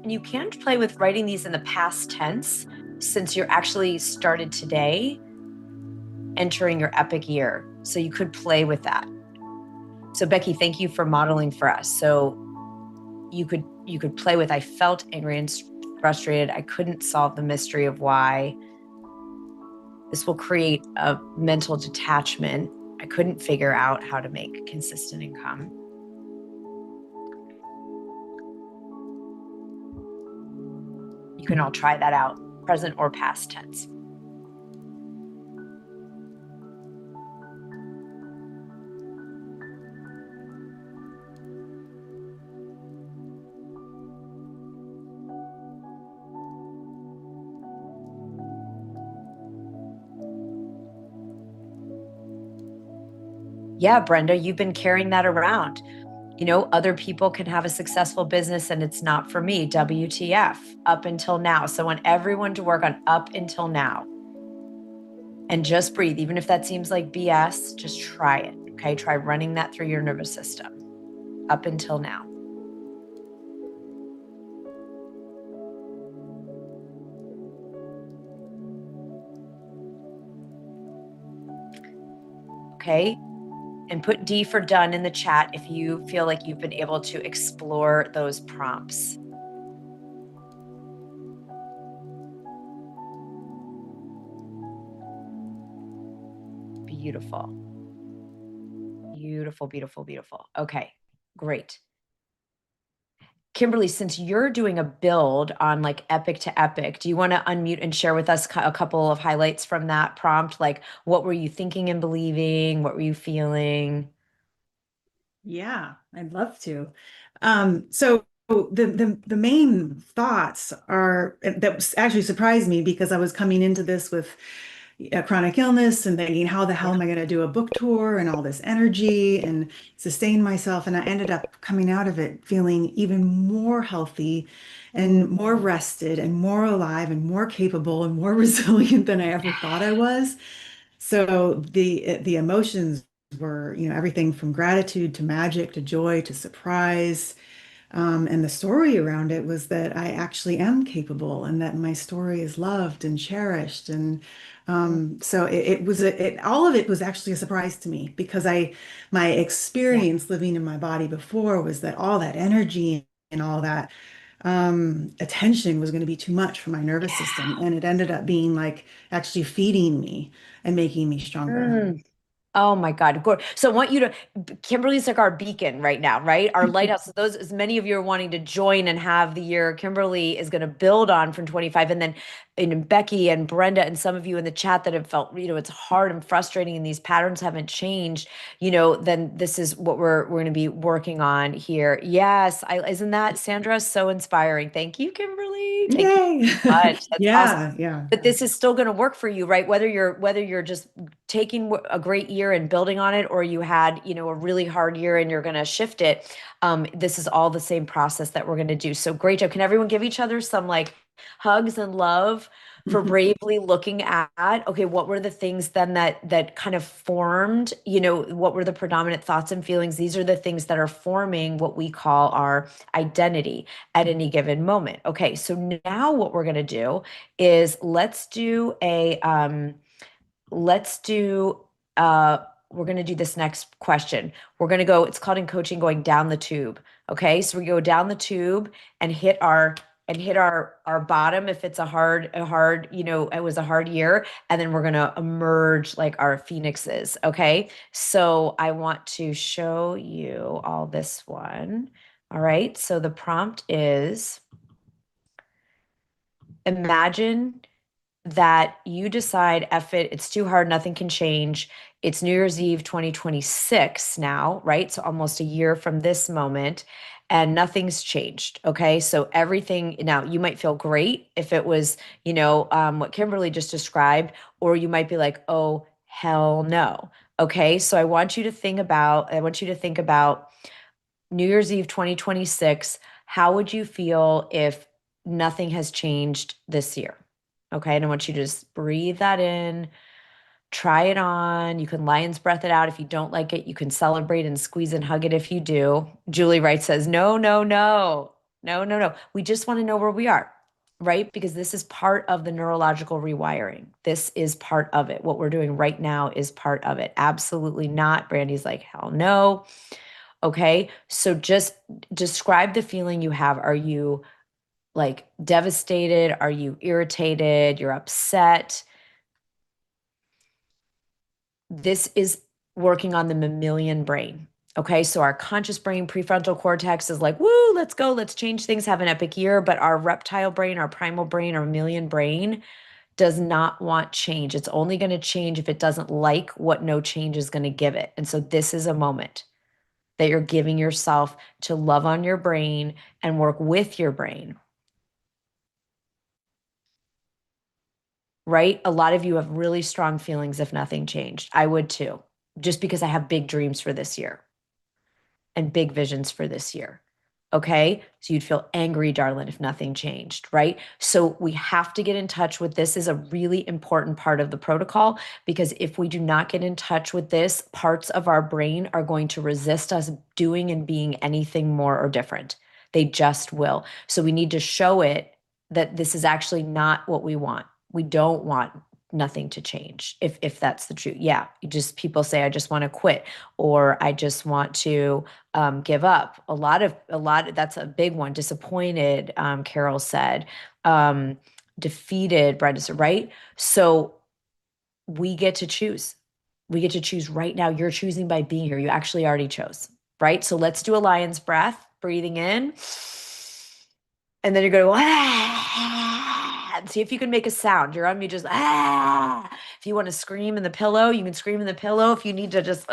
And you can play with writing these in the past tense since you're actually started today entering your epic year. So you could play with that. So Becky, thank you for modeling for us. So you could play with, I felt angry and frustrated. I couldn't solve the mystery of why. This will create a mental detachment. I couldn't figure out how to make consistent income. You can all try that out, present or past tense. Yeah, Brenda, you've been carrying that around. You know, other people can have a successful business and it's not for me. WTF, up until now. So I want everyone to work on up until now. And just breathe. Even if that seems like BS, just try it. Okay. Try running that through your nervous system. Up until now. Okay. And put D for done in the chat if you feel like you've been able to explore those prompts. Beautiful. Beautiful, beautiful, beautiful. Okay, great. Kimberly, since you're doing a build on like epic to epic, do you want to unmute and share with us a couple of highlights from that prompt? Like, what were you thinking and believing? What were you feeling? Yeah, I'd love to. So the main thoughts are that actually surprised me because I was coming into this with a chronic illness and thinking, how the hell am I going to do a book tour and all this energy and sustain myself? And I ended up coming out of it feeling even more healthy and more rested and more alive and more capable and more resilient than I ever thought I was. So the emotions were, everything from gratitude to magic to joy to surprise. And the story around it was that I actually am capable and that my story is loved and cherished. And so all of it was actually a surprise to me because my Yeah. experience living in my body before was that all that energy and all that attention was going to be too much for my nervous system. And it ended up being like actually feeding me and making me stronger. Mm. Oh my God. So I want you to, Kimberly's like our beacon right now, right? Our lighthouse. So those, as many of you are wanting to join and have the year Kimberly is going to build on from 25. And then Becky and Brenda and some of you in the chat that have felt, it's hard and frustrating and these patterns haven't changed, then this is what we're going to be working on here. Yes. Isn't that, Sandra, so inspiring? Thank you, Kimberly. Thank you Yay! so much. That's awesome. Yeah. But this is still going to work for you, right? Whether you're just taking a great year and building on it, or you had, a really hard year and you're going to shift it. This is all the same process that we're going to do. So great job. Can everyone give each other some like hugs and love for bravely looking at, okay, what were the things then that kind of formed, what were the predominant thoughts and feelings? These are the things that are forming what we call our identity at any given moment. Okay, so now what we're going to do is we're going to do this next question. We're going to go, it's called in coaching going down the tube. Okay. So we go down the tube and hit our bottom if it's a hard, it was a hard year. And then we're going to emerge like our phoenixes. Okay. So I want to show you all this one. All right. So the prompt is imagine that you decide, F it, it's too hard, nothing can change. It's New Year's Eve 2026 now, right? So almost a year from this moment, and nothing's changed. Okay. So everything now, you might feel great if it was, what Kimberly just described, or you might be like, oh, hell no. Okay. So I want you to think about New Year's Eve 2026. How would you feel if nothing has changed this year? Okay. And I want you to just breathe that in, try it on. You can lion's breath it out. If you don't like it, you can celebrate and squeeze and hug it if you do. Julie Wright says, no, no, no. No, no, no. We just want to know where we are, right? Because this is part of the neurological rewiring. This is part of it. What we're doing right now is part of it. Absolutely not. Brandy's like, hell no. Okay. So just describe the feeling you have. Are you like devastated? Are you irritated? You're upset? This is working on the mammalian brain. Okay, so our conscious brain, prefrontal cortex is like, woo, let's go, let's change things, have an epic year. But our reptile brain, our primal brain, our mammalian brain does not want change. It's only going to change if it doesn't like what no change is going to give it. And so this is a moment that you're giving yourself to love on your brain and work with your brain. Right? A lot of you have really strong feelings if nothing changed. I would too, just because I have big dreams for this year and big visions for this year. Okay. So you'd feel angry, darling, if nothing changed, right? So we have to get in touch with this is a really important part of the protocol, because if we do not get in touch with this, parts of our brain are going to resist us doing and being anything more or different. They just will. So we need to show it that this is actually not what we want. We don't want nothing to change if that's the truth. Yeah. You just people say, I just want to quit, or I just want to give up. A lot, that's a big one. Disappointed, Carol said. Defeated, Brenda said, right? So we get to choose. We get to choose right now. You're choosing by being here. You actually already chose, right? So let's do a lion's breath, breathing in. And then you're going, ah, and see if you can make a sound. You're on me, just ah. If you want to scream in the pillow, you can scream in the pillow. If you need to just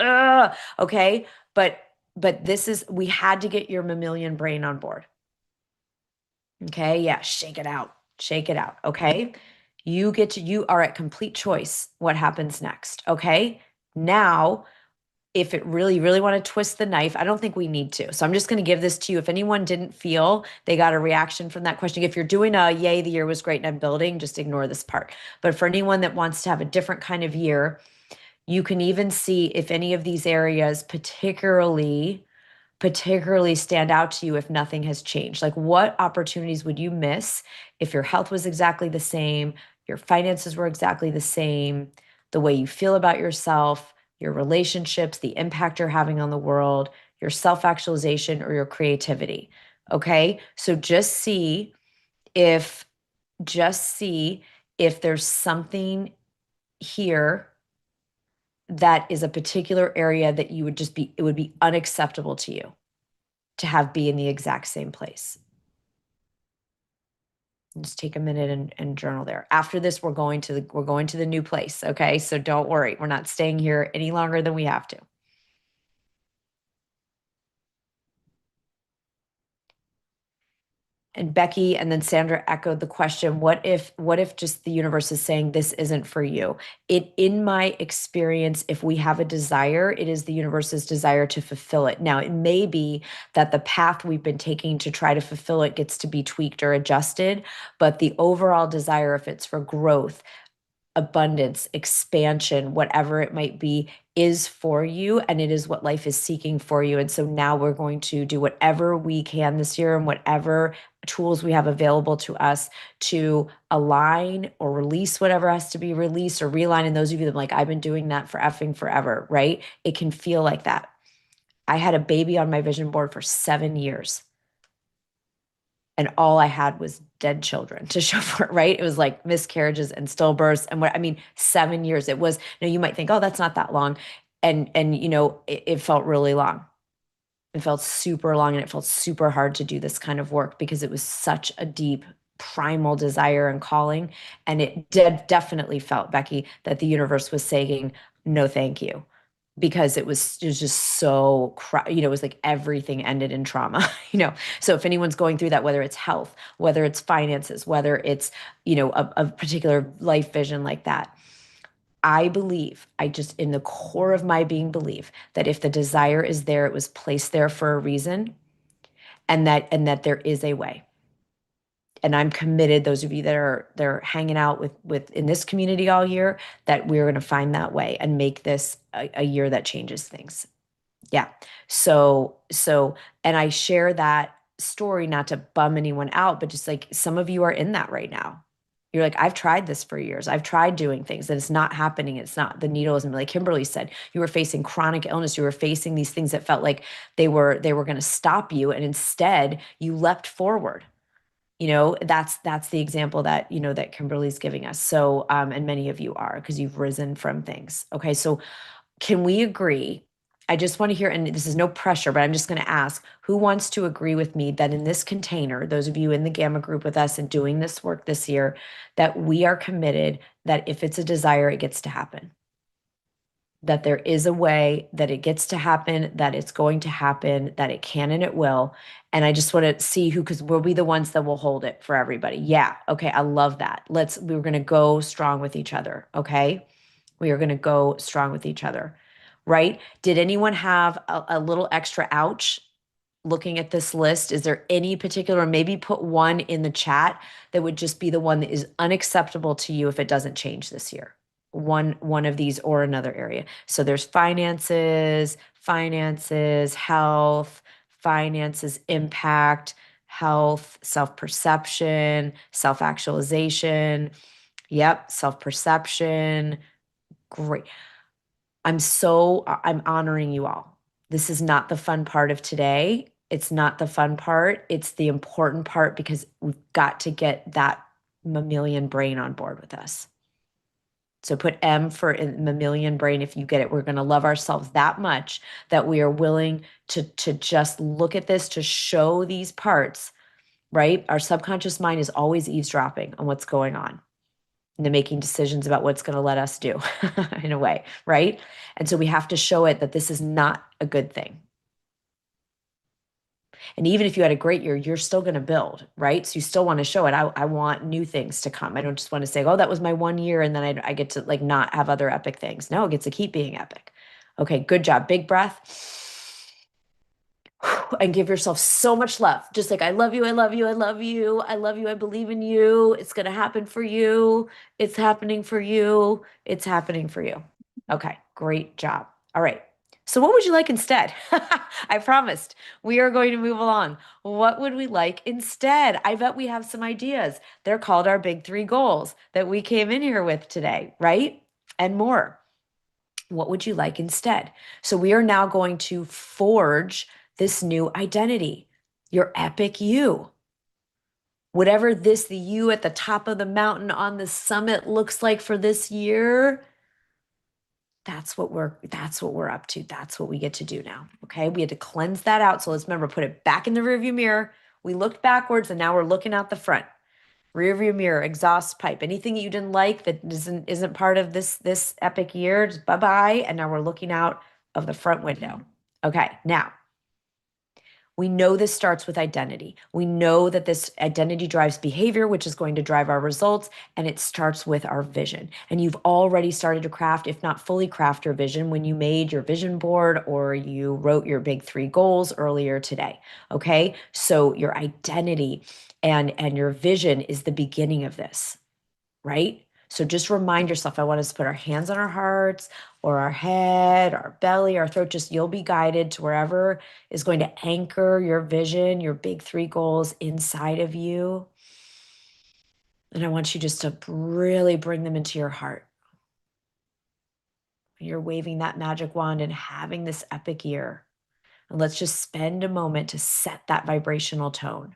okay. But this is, we had to get your mammalian brain on board. Okay, yeah, shake it out. Shake it out. Okay. You are at complete choice what happens next. Okay. Now if it really, really want to twist the knife, I don't think we need to. So I'm just going to give this to you. If anyone didn't feel they got a reaction from that question, if you're doing a yay, the year was great and I'm building, just ignore this part. But for anyone that wants to have a different kind of year, you can even see if any of these areas particularly stand out to you if nothing has changed. Like what opportunities would you miss if your health was exactly the same, your finances were exactly the same, the way you feel about yourself, your relationships, the impact you're having on the world, your self-actualization, or your creativity. Okay? So if just see if there's something here that is a particular area that you would just be, it would be unacceptable to you to have be in the exact same place. Just take a minute and journal there. After this, we're going to the new place. Okay. So don't worry. We're not staying here any longer than we have to. And Becky and then Sandra echoed the question, what if just the universe is saying this isn't for you? In my experience, if we have a desire, it is the universe's desire to fulfill it. Now, it may be that the path we've been taking to try to fulfill it gets to be tweaked or adjusted, but the overall desire, if it's for growth, abundance, expansion, whatever it might be, is for you, and it is what life is seeking for you. And so now we're going to do whatever we can this year and whatever tools we have available to us to align or release whatever has to be released or realign. And those of you that are like, I've been doing that for effing forever, right? It can feel like that. I had a baby on my vision board for 7 years. And all I had was dead children to show for it, right? It was like miscarriages and stillbirths. And 7 years. It was, you might think, oh, that's not that long. And it felt really long. It felt super long, and it felt super hard to do this kind of work because it was such a deep primal desire and calling. And it definitely felt, Becky, that the universe was saying, no, thank you. Because it was just so, it was like everything ended in trauma, So if anyone's going through that, whether it's health, whether it's finances, whether it's, a particular life vision like that, I believe, I just, in the core of my being, believe that if the desire is there, it was placed there for a reason, and that there is a way. And I'm committed, those of you that are hanging out with in this community all year, that we're going to find that way and make this a year that changes things. Yeah. So, and I share that story, not to bum anyone out, but just like some of you are in that right now. You're like, I've tried this for years. I've tried doing things and it's not happening. It's not, the needle isn't, like Kimberly said, you were facing chronic illness. You were facing these things that felt like they were going to stop you. And instead you leapt forward. That's the example that, that Kimberly's giving us. So, and many of you are, because you've risen from things. Okay. So can we agree? I just want to hear, and this is no pressure, but I'm just going to ask, who wants to agree with me that in this container, those of you in the Gamma group with us and doing this work this year, that we are committed that if it's a desire, it gets to happen? That there is a way that it gets to happen, that it's going to happen, that it can and it will. And I just want to see who, because we'll be the ones that will hold it for everybody. Yeah. Okay. I love that. We're going to go strong with each other. Okay. We are going to go strong with each other. Right? Did anyone have a little extra ouch looking at this list? Is there any particular, maybe put one in the chat that would just be the one that is unacceptable to you if it doesn't change this year? One of these or another area. So there's finances, health, finances, impact, health, self-perception, self-actualization. Yep, self-perception. Great. I'm honoring you all. This is not the fun part of today. It's not the fun part. It's the important part, because we've got to get that mammalian brain on board with us. So put M for mammalian brain if you get it. We're going to love ourselves that much that we are willing to just look at this, to show these parts, right? Our subconscious mind is always eavesdropping on what's going on and then making decisions about what's going to let us do in a way, right? And so we have to show it that this is not a good thing. And even if you had a great year, you're still going to build, right? So you still want to show it. I want new things to come. I don't just want to say, oh, that was my 1 year and then I get to like not have other epic things. No, it gets to keep being epic. Okay, good job. Big breath. And give yourself so much love. Just like, I love you, I love you, I love you, I love you, I believe in you. It's going to happen for you. It's happening for you. It's happening for you. Okay, great job. All right. So what would you like instead? I promised we are going to move along. What would we like instead? I bet we have some ideas. They're called our big 3 goals that we came in here with today, right? And more. What would you like instead? So we are now going to forge this new identity, your epic you. Whatever the you at the top of the mountain on the summit looks like for this year, that's what we're up to. That's what we get to do now. Okay. We had to cleanse that out. So let's remember, put it back in the rearview mirror. We looked backwards and now we're looking out the front. Rearview mirror, exhaust pipe, anything that you didn't like that isn't part of this epic year, just bye-bye. And now we're looking out of the front window. Okay, now we know this starts with identity. We know that this identity drives behavior, which is going to drive our results, and it starts with our vision. And you've already started to craft, if not fully craft, your vision when you made your vision board or you wrote your big 3 goals earlier today. Okay, so your identity and your vision is the beginning of this, right? So just remind yourself, I want us to put our hands on our hearts or our head, our belly, our throat. Just you'll be guided to wherever is going to anchor your vision, your big 3 goals inside of you. And I want you just to really bring them into your heart. You're waving that magic wand and having this epic year. And let's just spend a moment to set that vibrational tone.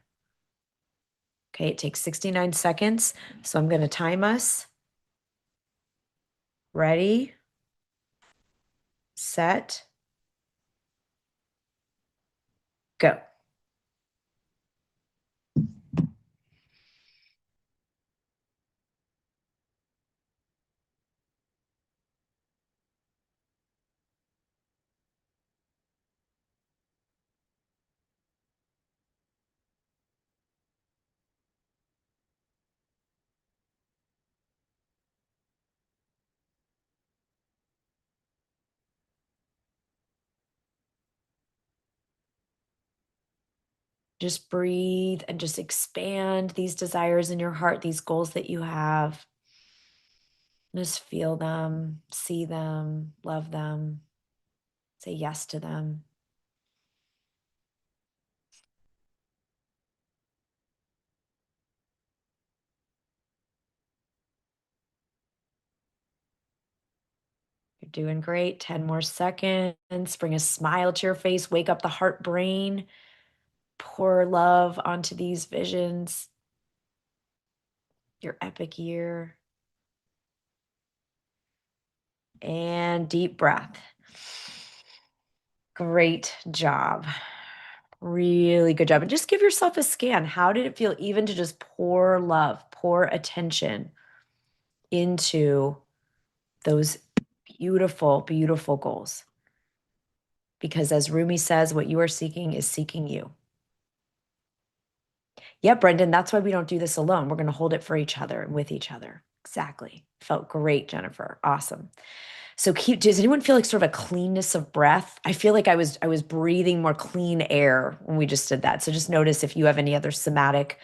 Okay, it takes 69 seconds. So I'm going to time us. Ready, set, go. Just breathe and just expand these desires in your heart, these goals that you have. Just feel them, see them, love them, say yes to them. You're doing great. 10 more seconds. Bring a smile to your face. Wake up the heart brain. Pour love onto these visions. Your epic year. And deep breath. Great job. Really good job. And just give yourself a scan. How did it feel even to just pour love, pour attention into those beautiful, beautiful goals? Because as Rumi says, what you are seeking is seeking you. Yeah, Brendan, that's why we don't do this alone. We're going to hold it for each other and with each other. Exactly. Felt great, Jennifer. Awesome. So does anyone feel like sort of a cleanness of breath? I feel like I was breathing more clean air when we just did that. So just notice if you have any other somatic,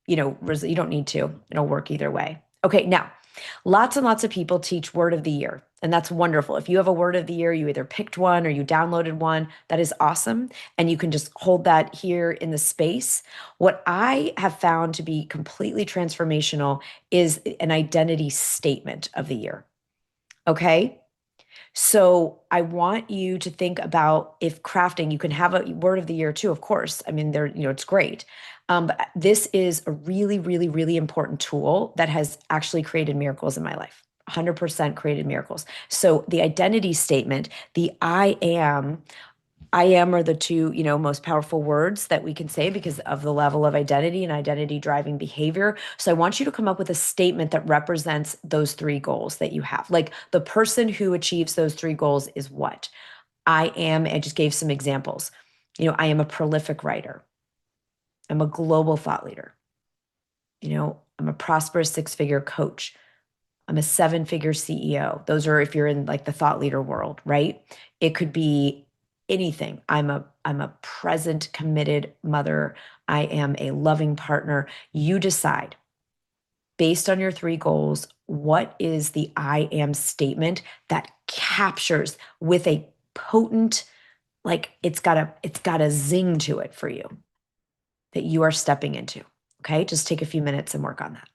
you don't need to. It'll work either way. Okay, now lots and lots of people teach word of the year, and that's wonderful. If you have a word of the year, you either picked one or you downloaded one, that is awesome. And you can just hold that here in the space. What I have found to be completely transformational is an identity statement of the year. Okay. So I want you to think about if crafting, you can have a word of the year too, of course. I mean, it's great. But this is a really, really, really important tool that has actually created miracles in my life. 100% created miracles. So the identity statement, the I am are the two, most powerful words that we can say because of the level of identity and identity driving behavior. So I want you to come up with a statement that represents those three goals that you have. Like the person who achieves those three goals is what? I just gave some examples. I am a prolific writer. I'm a global thought leader. I'm a prosperous six-figure coach. I'm a seven-figure CEO. Those are if you're in like the thought leader world, right? It could be anything. I'm a present, committed mother. I am a loving partner. You decide based on your three goals, what is the I am statement that captures with a potent, like it's got a zing to it for you that you are stepping into. Okay, just take a few minutes and work on that.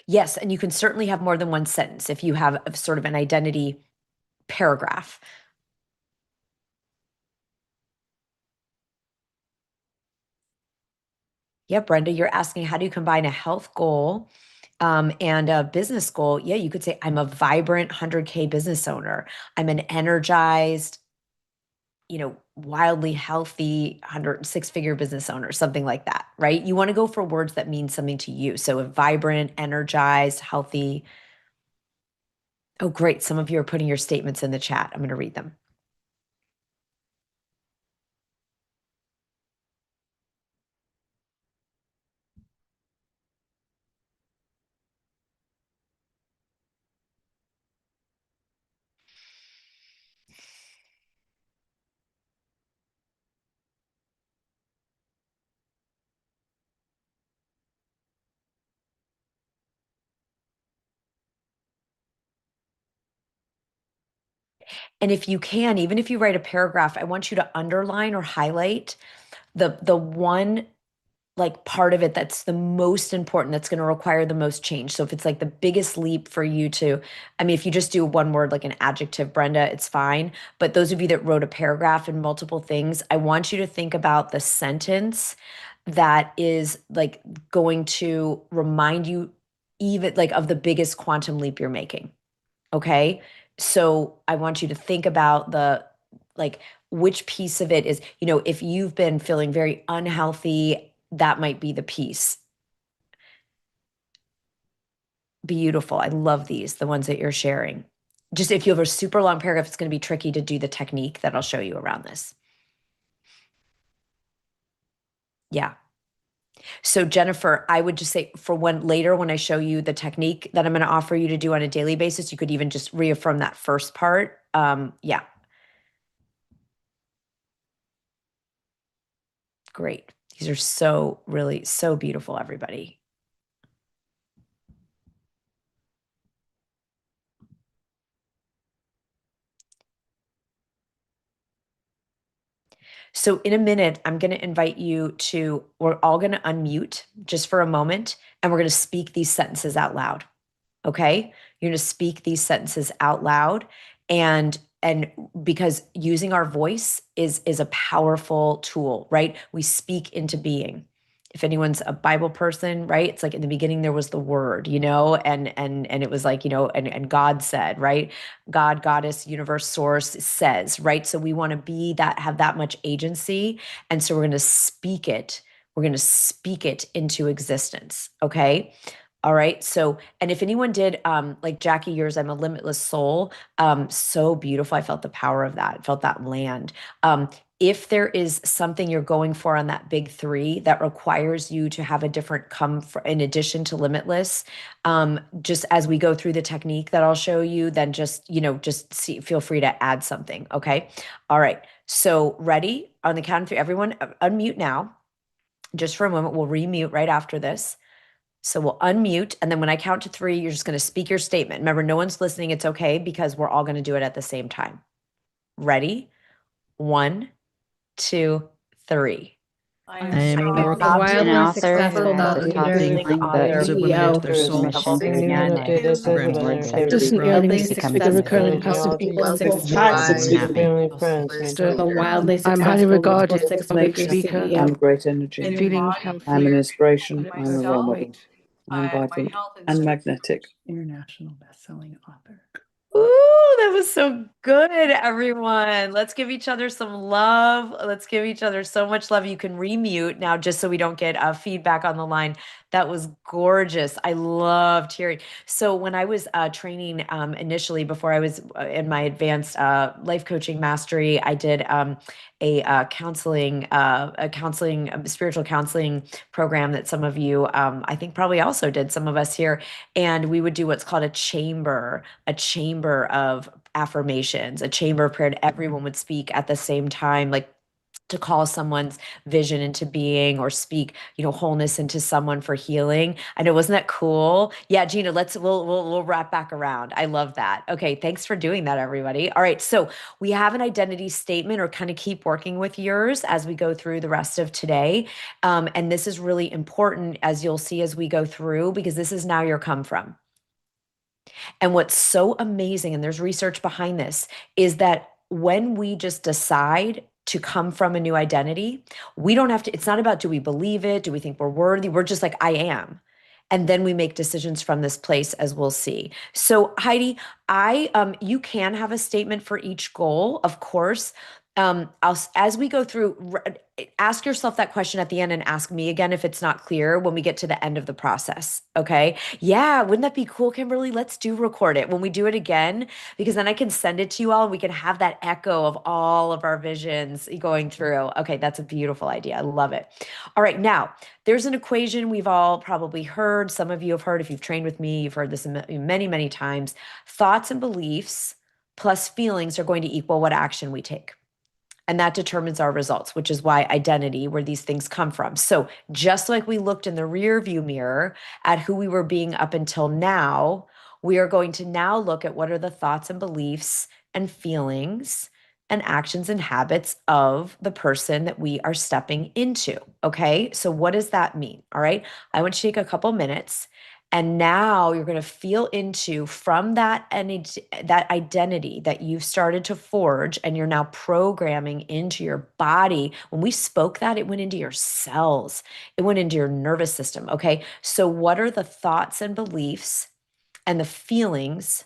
Yes, and you can certainly have more than one sentence if you have sort of an identity paragraph. Yeah, Brenda, you're asking how do you combine a health goal and a business goal? Yeah, you could say I'm a vibrant 100K business owner. I'm an energized, wildly healthy 106-figure business owner, something like that, right? You want to go for words that mean something to you. So a vibrant, energized, healthy. Oh, great. Some of you are putting your statements in the chat. I'm going to read them. And if you can, even if you write a paragraph, I want you to underline or highlight the one like part of it that's the most important, that's going to require the most change. So if it's like the biggest leap for you to, I mean, if you just do one word like an adjective, Brenda, it's fine. But those of you that wrote a paragraph and multiple things, I want you to think about the sentence that is like going to remind you even like of the biggest quantum leap you're making. Okay. So I want you to think about like, which piece of it is, if you've been feeling very unhealthy, that might be the piece. Beautiful. I love these, the ones that you're sharing. Just if you have a super long paragraph, it's going to be tricky to do the technique that I'll show you around this. Yeah. So Jennifer, I would just say for when I show you the technique that I'm going to offer you to do on a daily basis, you could even just reaffirm that first part. Yeah. Great. These are so really so beautiful, everybody. So in a minute, I'm going to invite you to, we're all going to unmute just for a moment, and we're going to speak these sentences out loud. Okay? You're going to speak these sentences out loud, and because using our voice is a powerful tool, right? We speak into being. If anyone's a Bible person, right? It's like in the beginning there was the word, and it was like, and God said, right? God, goddess, universe, source says, right? So we want to be that, have that much agency. And so we're going to speak it. We're going to speak it into existence. Okay. All right. So, and if anyone did, like Jackie, yours, I'm a limitless soul. So beautiful. I felt the power of that. I felt that land. If there is something you're going for on that big three that requires you to have a different in addition to limitless, just as we go through the technique that I'll show you, then feel free to add something. Okay. All right. So ready on the count of three, everyone unmute now, just for a moment. We'll remute right after this. So we'll unmute, and then when I count to three, you're just going to speak your statement. Remember, no one's listening. It's okay because we're all going to do it at the same time. Ready? 1, 2, 3. I am a A Oracle wildly author, successful of thought the leader, top leading feeling author, those that are women into CEO, their there's soul. mission to humanity, Programs more to integrity, distant yearning, programs to become speak of recurrent fascinated, positive equals Welcome 6 to wise, wise. snappy. A wildly I'm highly successful regarded multiple public speaker, speaker. CEO, great energy. feeling I'm healthy. an inspiration. I'm a role Myself, model. I'm vibrant and magnetic. International best-selling author. Ooh, that was so good, everyone. Let's give each other some love. Let's give each other so much love. You can remute now just so we don't get feedback on the line. That was gorgeous. I loved hearing. So when I was training initially, before I was in my advanced life coaching mastery, I did a spiritual counseling program that some of you, I think probably also did, some of us here. And we would do what's called a chamber of affirmations, a chamber of prayer, and everyone would speak at the same time, like to call someone's vision into being or speak, wholeness into someone for healing. I know, wasn't that cool? Yeah, Gina, we'll wrap back around. I love that. Okay, thanks for doing that, everybody. All right, so we have an identity statement, or kind of keep working with yours as we go through the rest of today. And this is really important, as you'll see as we go through, because this is now your come from. And what's so amazing, and there's research behind this, is that when we just decide to come from a new identity, we don't have to, it's not about do we believe it? Do we think we're worthy? We're just like, I am. And then we make decisions from this place, as we'll see. So Heidi, you can have a statement for each goal, of course. As we go through, ask yourself that question at the end and ask me again if it's not clear when we get to the end of the process. Okay. Yeah. Wouldn't that be cool, Kimberly? Let's record it when we do it again, because then I can send it to you all and we can have that echo of all of our visions going through. Okay. That's a beautiful idea. I love it. All right. Now, there's an equation we've all probably heard. Some of you have heard, if you've trained with me, you've heard this many, many times. Thoughts and beliefs plus feelings are going to equal what action we take. And that determines our results, which is why identity, where these things come from. So just like we looked in the rear view mirror at who we were being up until now, we are going to now look at what are the thoughts and beliefs and feelings and actions and habits of the person that we are stepping into. Okay. So what does that mean? All right. I want you to take a couple minutes. And now you're going to feel into, from that identity that you've started to forge, and you're now programming into your body. When we spoke that, it went into your cells, it went into your nervous system. Okay. So, what are the thoughts and beliefs and the feelings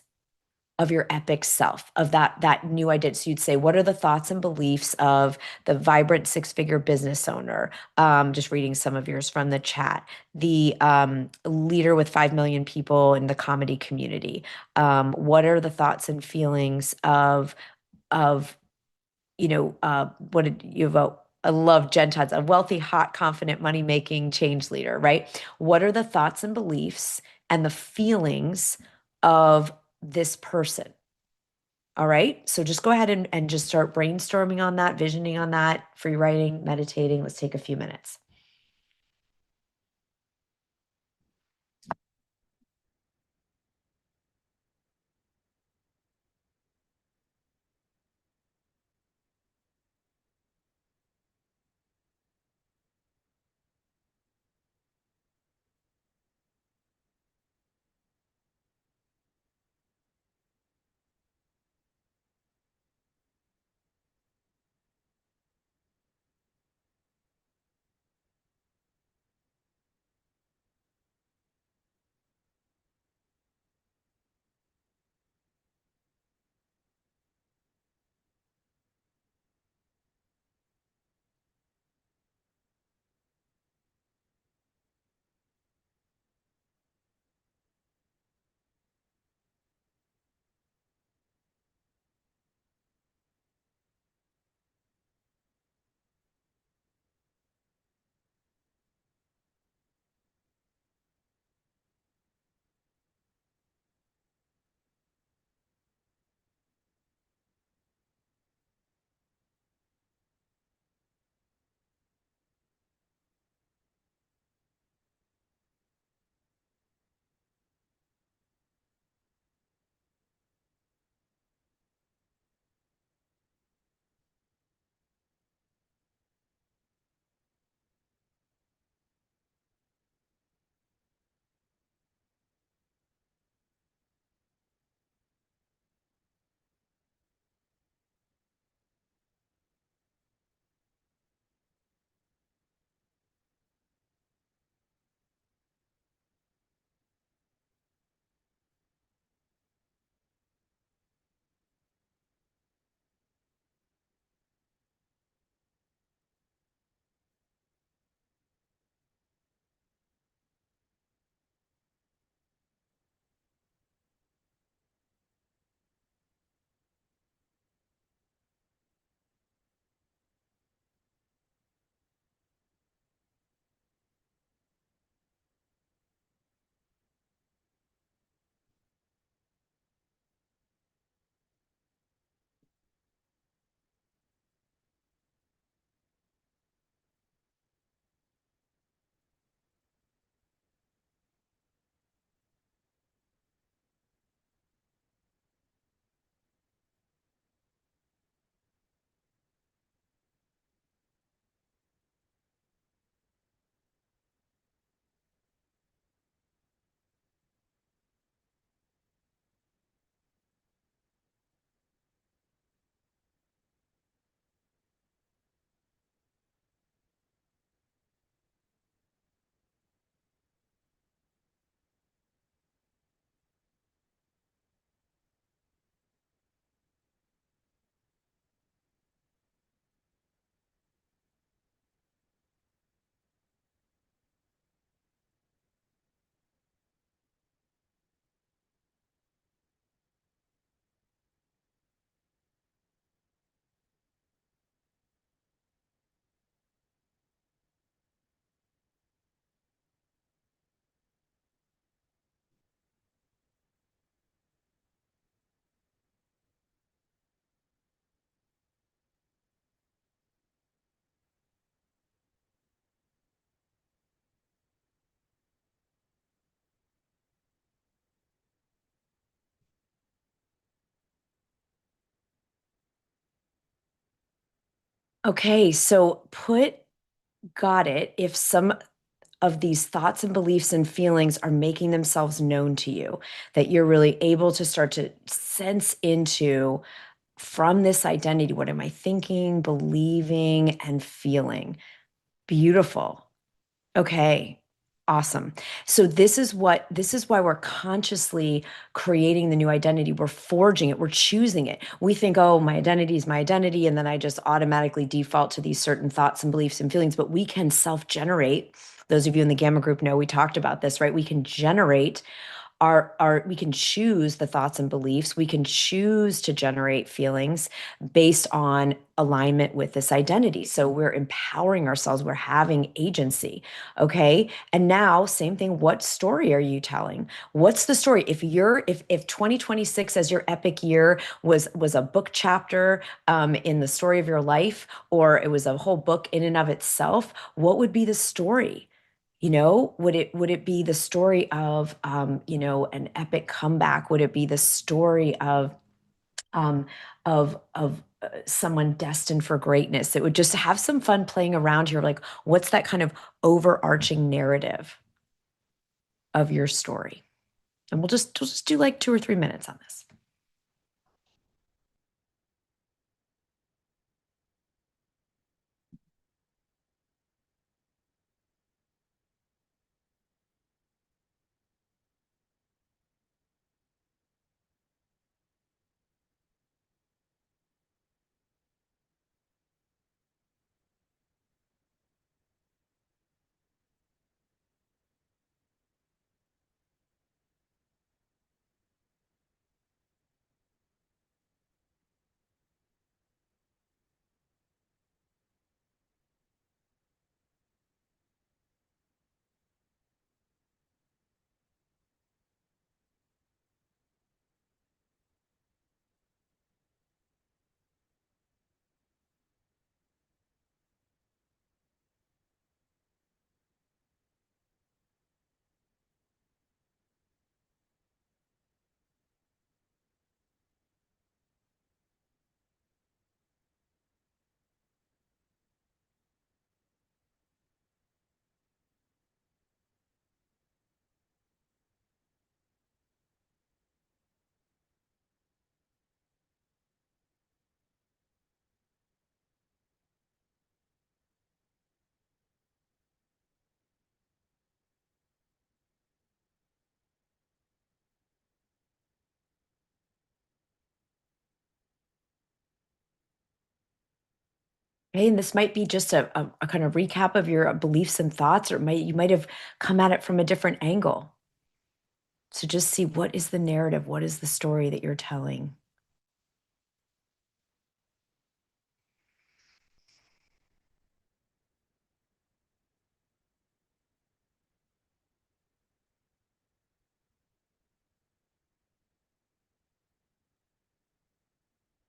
of your epic self, of that new identity. So you'd say, what are the thoughts and beliefs of the vibrant six-figure business owner? Just reading some of yours from the chat. The leader with 5 million people in the comedy community. What are the thoughts and feelings of what did you vote? I love Jen Todd's, a wealthy, hot, confident, money-making change leader, right? What are the thoughts and beliefs and the feelings of this person? All right. So just go ahead and just start brainstorming on that, visioning on that, free writing, meditating. Let's take a few minutes. Okay, so got it. If some of these thoughts and beliefs and feelings are making themselves known to you, that you're really able to start to sense into from this identity, what am I thinking, believing, and feeling? Beautiful. Okay. Awesome. So this is why we're consciously creating the new identity. We're forging it. We're choosing it. We think, oh, my identity is my identity. And then I just automatically default to these certain thoughts and beliefs and feelings, but we can self-generate. Those of you in the Gamma group know we talked about this, right? We can generate we can choose the thoughts and beliefs. We can choose to generate feelings based on alignment with this identity. So we're empowering ourselves. We're having agency. Okay. And now, same thing. What story are you telling? What's the story? If 2026 as your epic year was a book chapter in the story of your life, or it was a whole book in and of itself, what would be the story? Would it be the story of an epic comeback? Would it be the story of um, someone destined for greatness? It would just have some fun playing around here. Like, what's that kind of overarching narrative of your story? And we'll just do like 2 or 3 minutes on this. Okay, and this might be just a kind of recap of your beliefs and thoughts, or you might have come at it from a different angle. So just see, what is the narrative? What is the story that you're telling?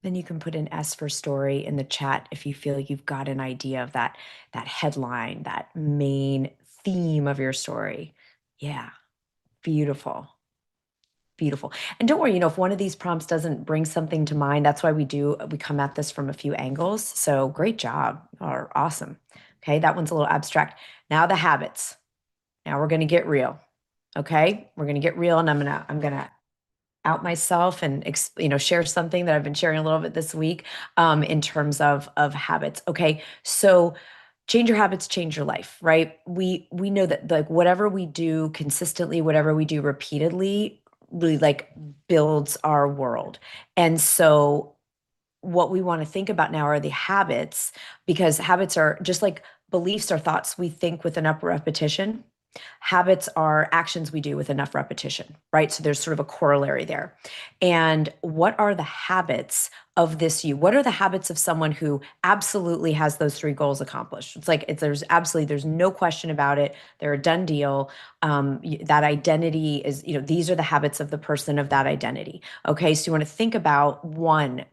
Then you can put an S for story in the chat if you feel you've got an idea of that headline, that main theme of your story. Yeah, beautiful. Beautiful. And don't worry, if one of these prompts doesn't bring something to mind, that's why we come at this from a few angles. So great job. Or awesome. Okay, that one's a little abstract. Now the habits. Now we're going to get real. Okay? We're going to get real, and I'm going to out myself and share something that I've been sharing a little bit this week in terms of habits. Okay, so change your habits, change your life, right? We know that like whatever we do consistently, whatever we do repeatedly, really like builds our world. And so what we want to think about now are the habits, because habits are just like beliefs are thoughts we think with enough repetition. Habits are actions we do with enough repetition, right? So there's sort of a corollary there. And what are the habits of this you? What are the habits of someone who absolutely has those 3 goals accomplished? There's no question about it. They're a done deal. That identity is, these are the habits of the person of that identity. Okay, so you want to think about one.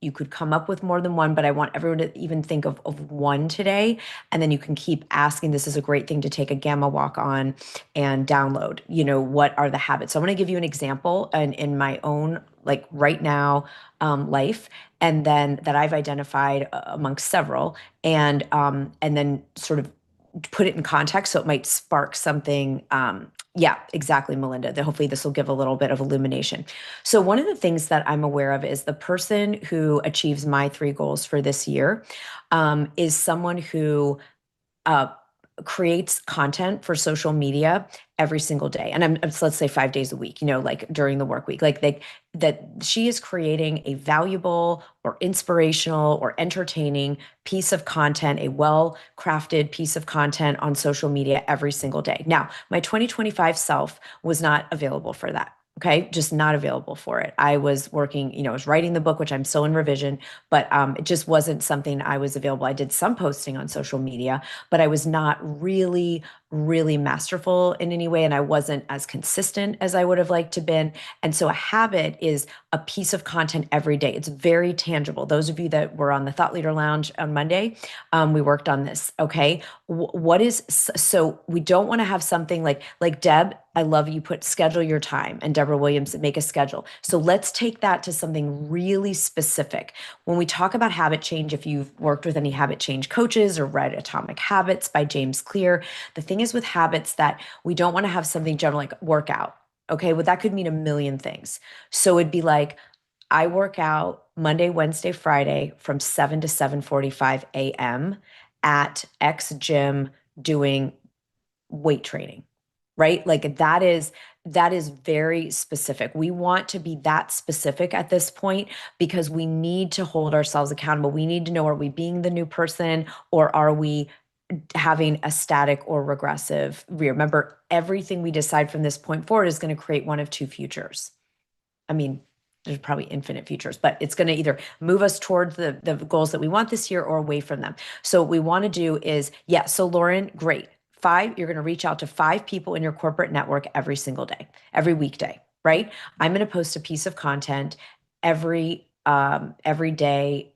You could come up with more than one, but I want everyone to even think of one today. And then you can keep asking. This is a great thing to take a gamma walk on and download. What are the habits? So I'm going to give you an example in my own, like right now, life, and then that I've identified amongst several, and then sort of put it in context so it might spark something. Yeah, exactly, Melinda. Hopefully this will give a little bit of illumination. So one of the things that I'm aware of is the person who achieves my 3 goals for this year is someone who creates content for social media every single day. And so let's say 5 days a week, like during the work week, that she is creating a valuable or inspirational or entertaining piece of content, a well-crafted piece of content on social media every single day. Now, my 2025 self was not available for that. Okay, just not available for it. I was working, I was writing the book, which I'm still in revision, but it just wasn't something I was available. I did some posting on social media, but I was not really masterful in any way. And I wasn't as consistent as I would have liked to been. And so a habit is a piece of content every day. It's very tangible. Those of you that were on the Thought Leader Lounge on Monday, we worked on this. Okay. So we don't want to have something like Deb, I love you put schedule your time, and Deborah Williams, make a schedule. So let's take that to something really specific. When we talk about habit change, if you've worked with any habit change coaches or read Atomic Habits by James Clear, the thing is with habits that we don't want to have something general like workout. Okay. Well, that could mean a million things. So it'd be like, I work out Monday, Wednesday, Friday from 7 to 7:45 a.m. at X gym doing weight training, right? Like that is very specific. We want to be that specific at this point because we need to hold ourselves accountable. We need to know, are we being the new person, or are we having a static or regressive? Remember, everything we decide from this point forward is going to create one of two futures. I mean, there's probably infinite futures, but it's going to either move us towards the goals that we want this year or away from them. So what we want to do is, yeah, so Lauren, great. You're going to reach out to 5 people in your corporate network every single day, every weekday, right? I'm going to post a piece of content every day,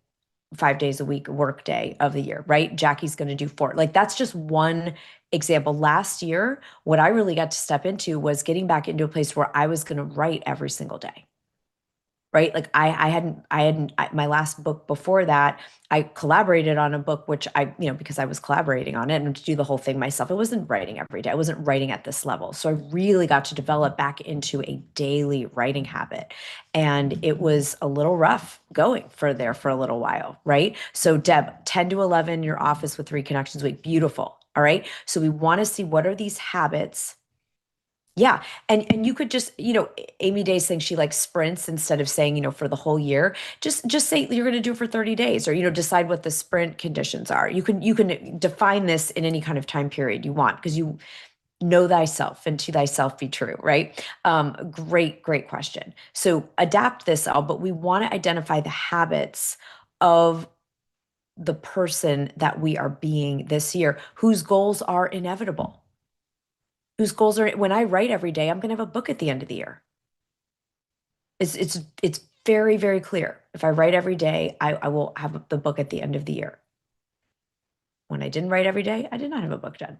5 days a week, work day of the year, right? Jackie's going to do 4. Like that's just one example. Last year, what I really got to step into was getting back into a place where I was going to write every single day. Right? Like my last book before that, I collaborated on a book, which because I was collaborating on it and to do the whole thing myself, I wasn't writing every day. I wasn't writing at this level. So I really got to develop back into a daily writing habit. And it was a little rough going for a little while, right? So Deb, 10 to 11, your office with 3 connections a week. Beautiful. All right. So we want to see, what are these habits? Yeah. And you could just, Amy Day saying she likes sprints instead of saying, for the whole year. Just say you're going to do it for 30 days, or, decide what the sprint conditions are. You can define this in any kind of time period you want, because you know thyself and to thyself be true, right? Great question. So adapt this all, but we want to identify the habits of the person that we are being this year, whose goals are inevitable. Whose goals are, when I write every day, I'm going to have a book at the end of the year. It's very clear. If I write every day, I will have the book at the end of the year. When I didn't write every day, I did not have a book done,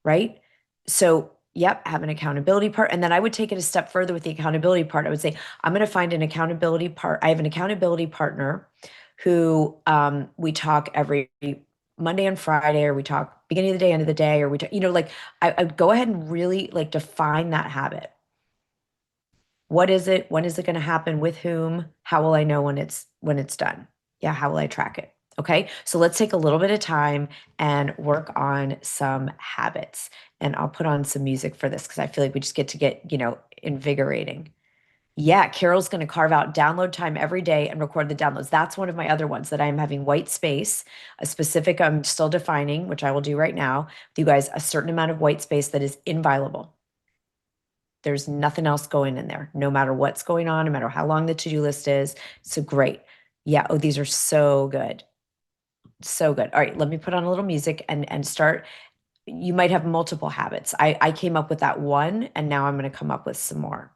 right? So, yep, have an accountability part. And then I would take it a step further with the accountability part. I would say, I'm going to find an accountability part. I have an accountability partner who we talk every Monday and Friday, or we talk beginning of the day, end of the day, or we talk, I go ahead and really define that habit. What is it? When is it going to happen? With whom? How will I know when it's done? Yeah, how will I track it? Okay, so let's take a little bit of time and work on some habits. And I'll put on some music for this because I feel like we just get invigorating. Yeah, Carol's going to carve out download time every day and record the downloads. That's one of my other ones that I'm having white space, a specific, I'm still defining, which I will do right now with you guys, a certain amount of white space that is inviolable. There's nothing else going in there, no matter what's going on, no matter how long the to-do list is. So great. Yeah. Oh, these are so good. So good. All right. Let me put on a little music and start. You might have multiple habits. I came up with that one, and now I'm going to come up with some more.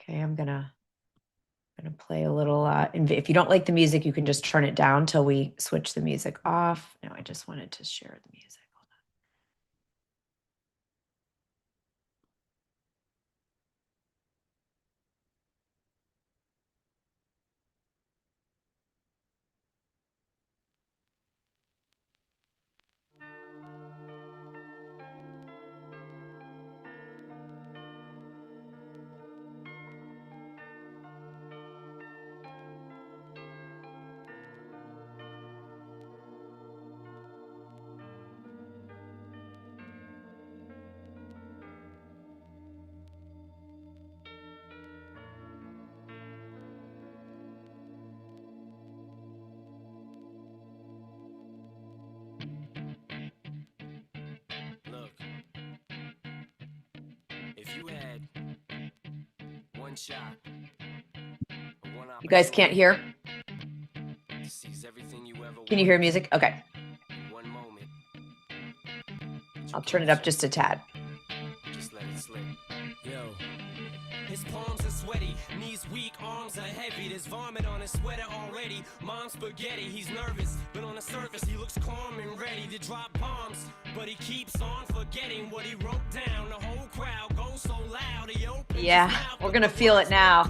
Okay. I'm gonna play a little, if you don't like the music, you can just turn it down till we switch the music off. No, I just wanted to share the music. You guys can't hear? Can you hear music? Okay. I'll turn it up just a tad. His palms are sweaty, knees weak, arms are heavy. There's vomit on his sweater already. Mom's spaghetti, he's nervous, but on the surface he looks calm and ready to drop bombs. But he keeps on forgetting what he wrote down. The whole crowd goes so loud. He opens his Yeah, mouth, we're gonna feel it now.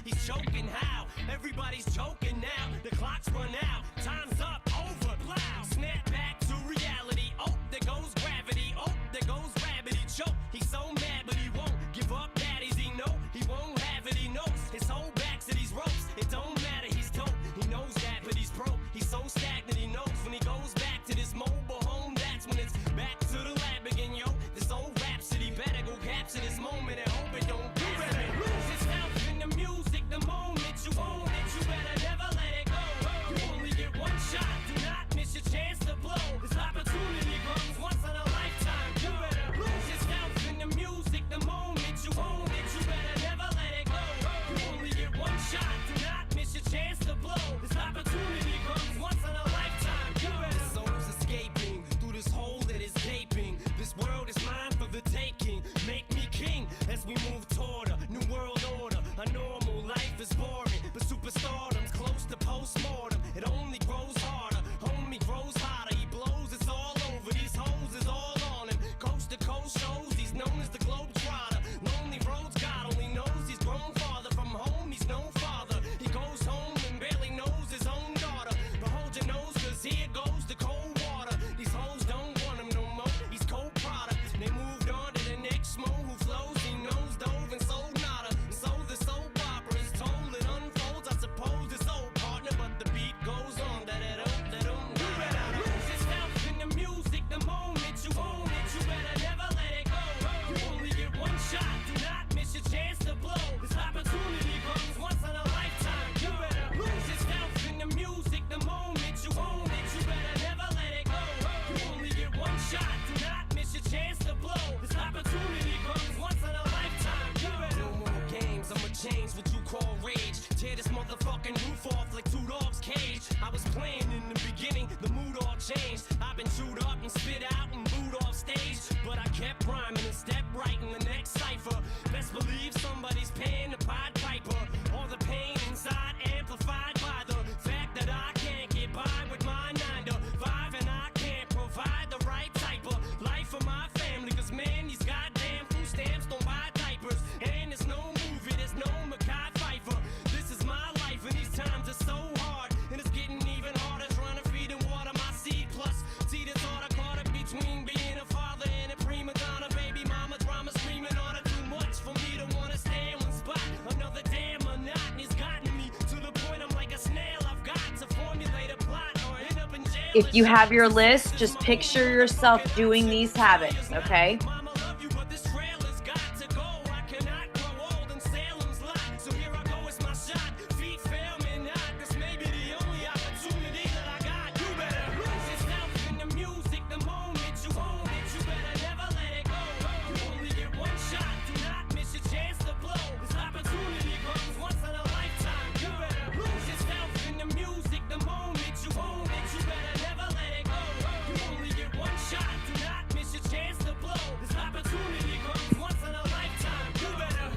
He's choking how? Everybody's choking now. The clock's run out. Time's up. Over. Plow. Snap back to reality. Oh, there goes gravity. Oh, there goes rabbit. He choke. He's so mad, but he won't give up. Daddies, he know he won't have it. He knows his whole back to these ropes. It don't matter. He's dope. He knows that, but he's broke. He's so stagnant. He knows when he goes back to this mobile home. That's when it's back to the lab again, yo. This old rhapsody better go capture this moment and hope it don't do better. Lose yourself in the music the moment you own it. You better never let it go. You only get one shot. Do not miss your chance to blow. This opportunity comes once in a lifetime. You better lose yourself in the music the moment you own it. You better never let it go. You only get one shot. Do not miss your chance to blow. This opportunity comes once in a lifetime. You better. This soul's escaping through this hole that is gaping. This world is mine for the taking. Make me king as we move toward a new world order. A normal life is boring, but superstardom's close to postmortem. It only grows harder, homie grows hotter. He blows, it's all over. These hoes is all on him. Coast to coast shows, he's known as the Globetrotter. Lonely roads, God only knows he's grown farther from home. He's no father. He goes home and barely knows his own daughter. But hold your nose, cause here goes the cold water. These hoes don't want him no more. He's cold product. They moved on to the next mo who flows. He knows dove and sold nada. So the soap opera is told, it unfolds. I suppose it's old partner, but the beat goes on. You better lose yourself in the music the moment you own it. You better never let it go. You only get one shot. Do not miss your chance to blow. This opportunity comes once in a lifetime. You better lose yourself in the music the moment you own it. You better never let it go. You only get one shot. Do not miss your chance to blow. This opportunity comes once in a lifetime. You better. No more games. I'ma change what you call rage. Tear this motherfucking roof off like two dogs' cage. I was playing in the beginning, the mood all changed. I've been chewed up and spit out and booed off stage, but I kept rhyming and stepped right in the next cipher. Best believe somebody's paying the Pied Piper. All the pain inside amplified by the fact that I can't get by with my 9 to 5, and I can't provide the right type of life for my family. Cause man, these goddamn food stamps don't buy diapers, and there's no movie, there's no Mackay Pfeiffer. This is my life, and these times are so hard, and it's getting even harder trying to feed and water my seed. Plus, see the thought I caught up between being a father and a prima donna. Baby mama drama screaming on her too much for me to wanna stay in one spot. Another damn monotony's gotten me to the point I'm like a snail. I've got to formulate a plot or end up in jail. If you have your list, just picture yourself doing these habits, okay? Mama love you, but this trail has got to go. I cannot grow old in Salem's lot. So here I go, it's my shot. Feet fail me not. This may be the only opportunity that I got. You better lose yourself in the music the moment you own it. You better never let it go. You only get one shot. Do not miss your chance to blow. This opportunity comes once in a lifetime. You better lose yourself in the music the moment you own it. You better never let it go. You only get one shot. Do not miss your chance to blow. This opportunity comes once in a lifetime. You better.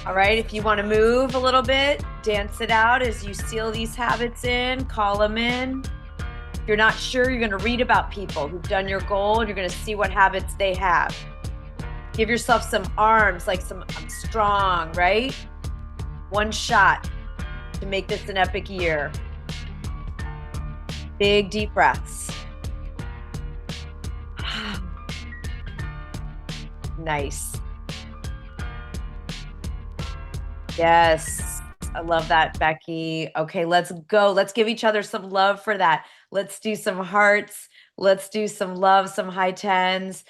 All right, if you want to move a little bit, dance it out as you seal these habits in, call them in. If you're not sure, you're going to read about people who've done your goal, and you're going to see what habits they have. Give yourself some arms, like some I'm strong, right? One shot to make this an epic year. Big deep breaths. Nice. Yes, I love that, Becky. Okay, let's go. Let's give each other some love for that. Let's do some hearts. Let's do some love, some high tens.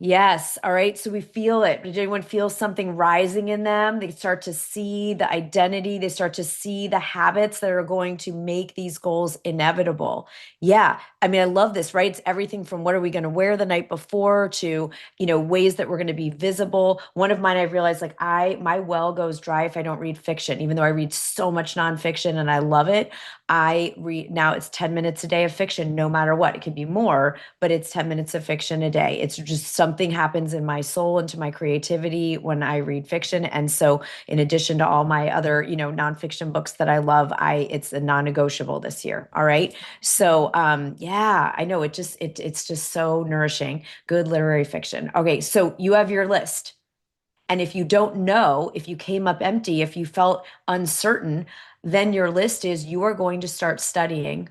Yes. All right. So we feel it. Did anyone feel something rising in them? They start to see the identity. They start to see the habits that are going to make these goals inevitable. Yeah. I mean, I love this, right? It's everything from what are we going to wear the night before to, ways that we're going to be visible. One of mine, I realized like my well goes dry if I don't read fiction, even though I read so much nonfiction and I love it. I read now it's 10 minutes a day of fiction, no matter what. It could be more, but it's 10 minutes of fiction a day. It's just something happens in my soul and to my creativity when I read fiction. And so in addition to all my other, nonfiction books that I love, it's a non-negotiable this year. All right. So yeah, I know it's just so nourishing. Good literary fiction. Okay, so you have your list. And if you don't know, if you came up empty, if you felt uncertain, then your list is you are going to start studying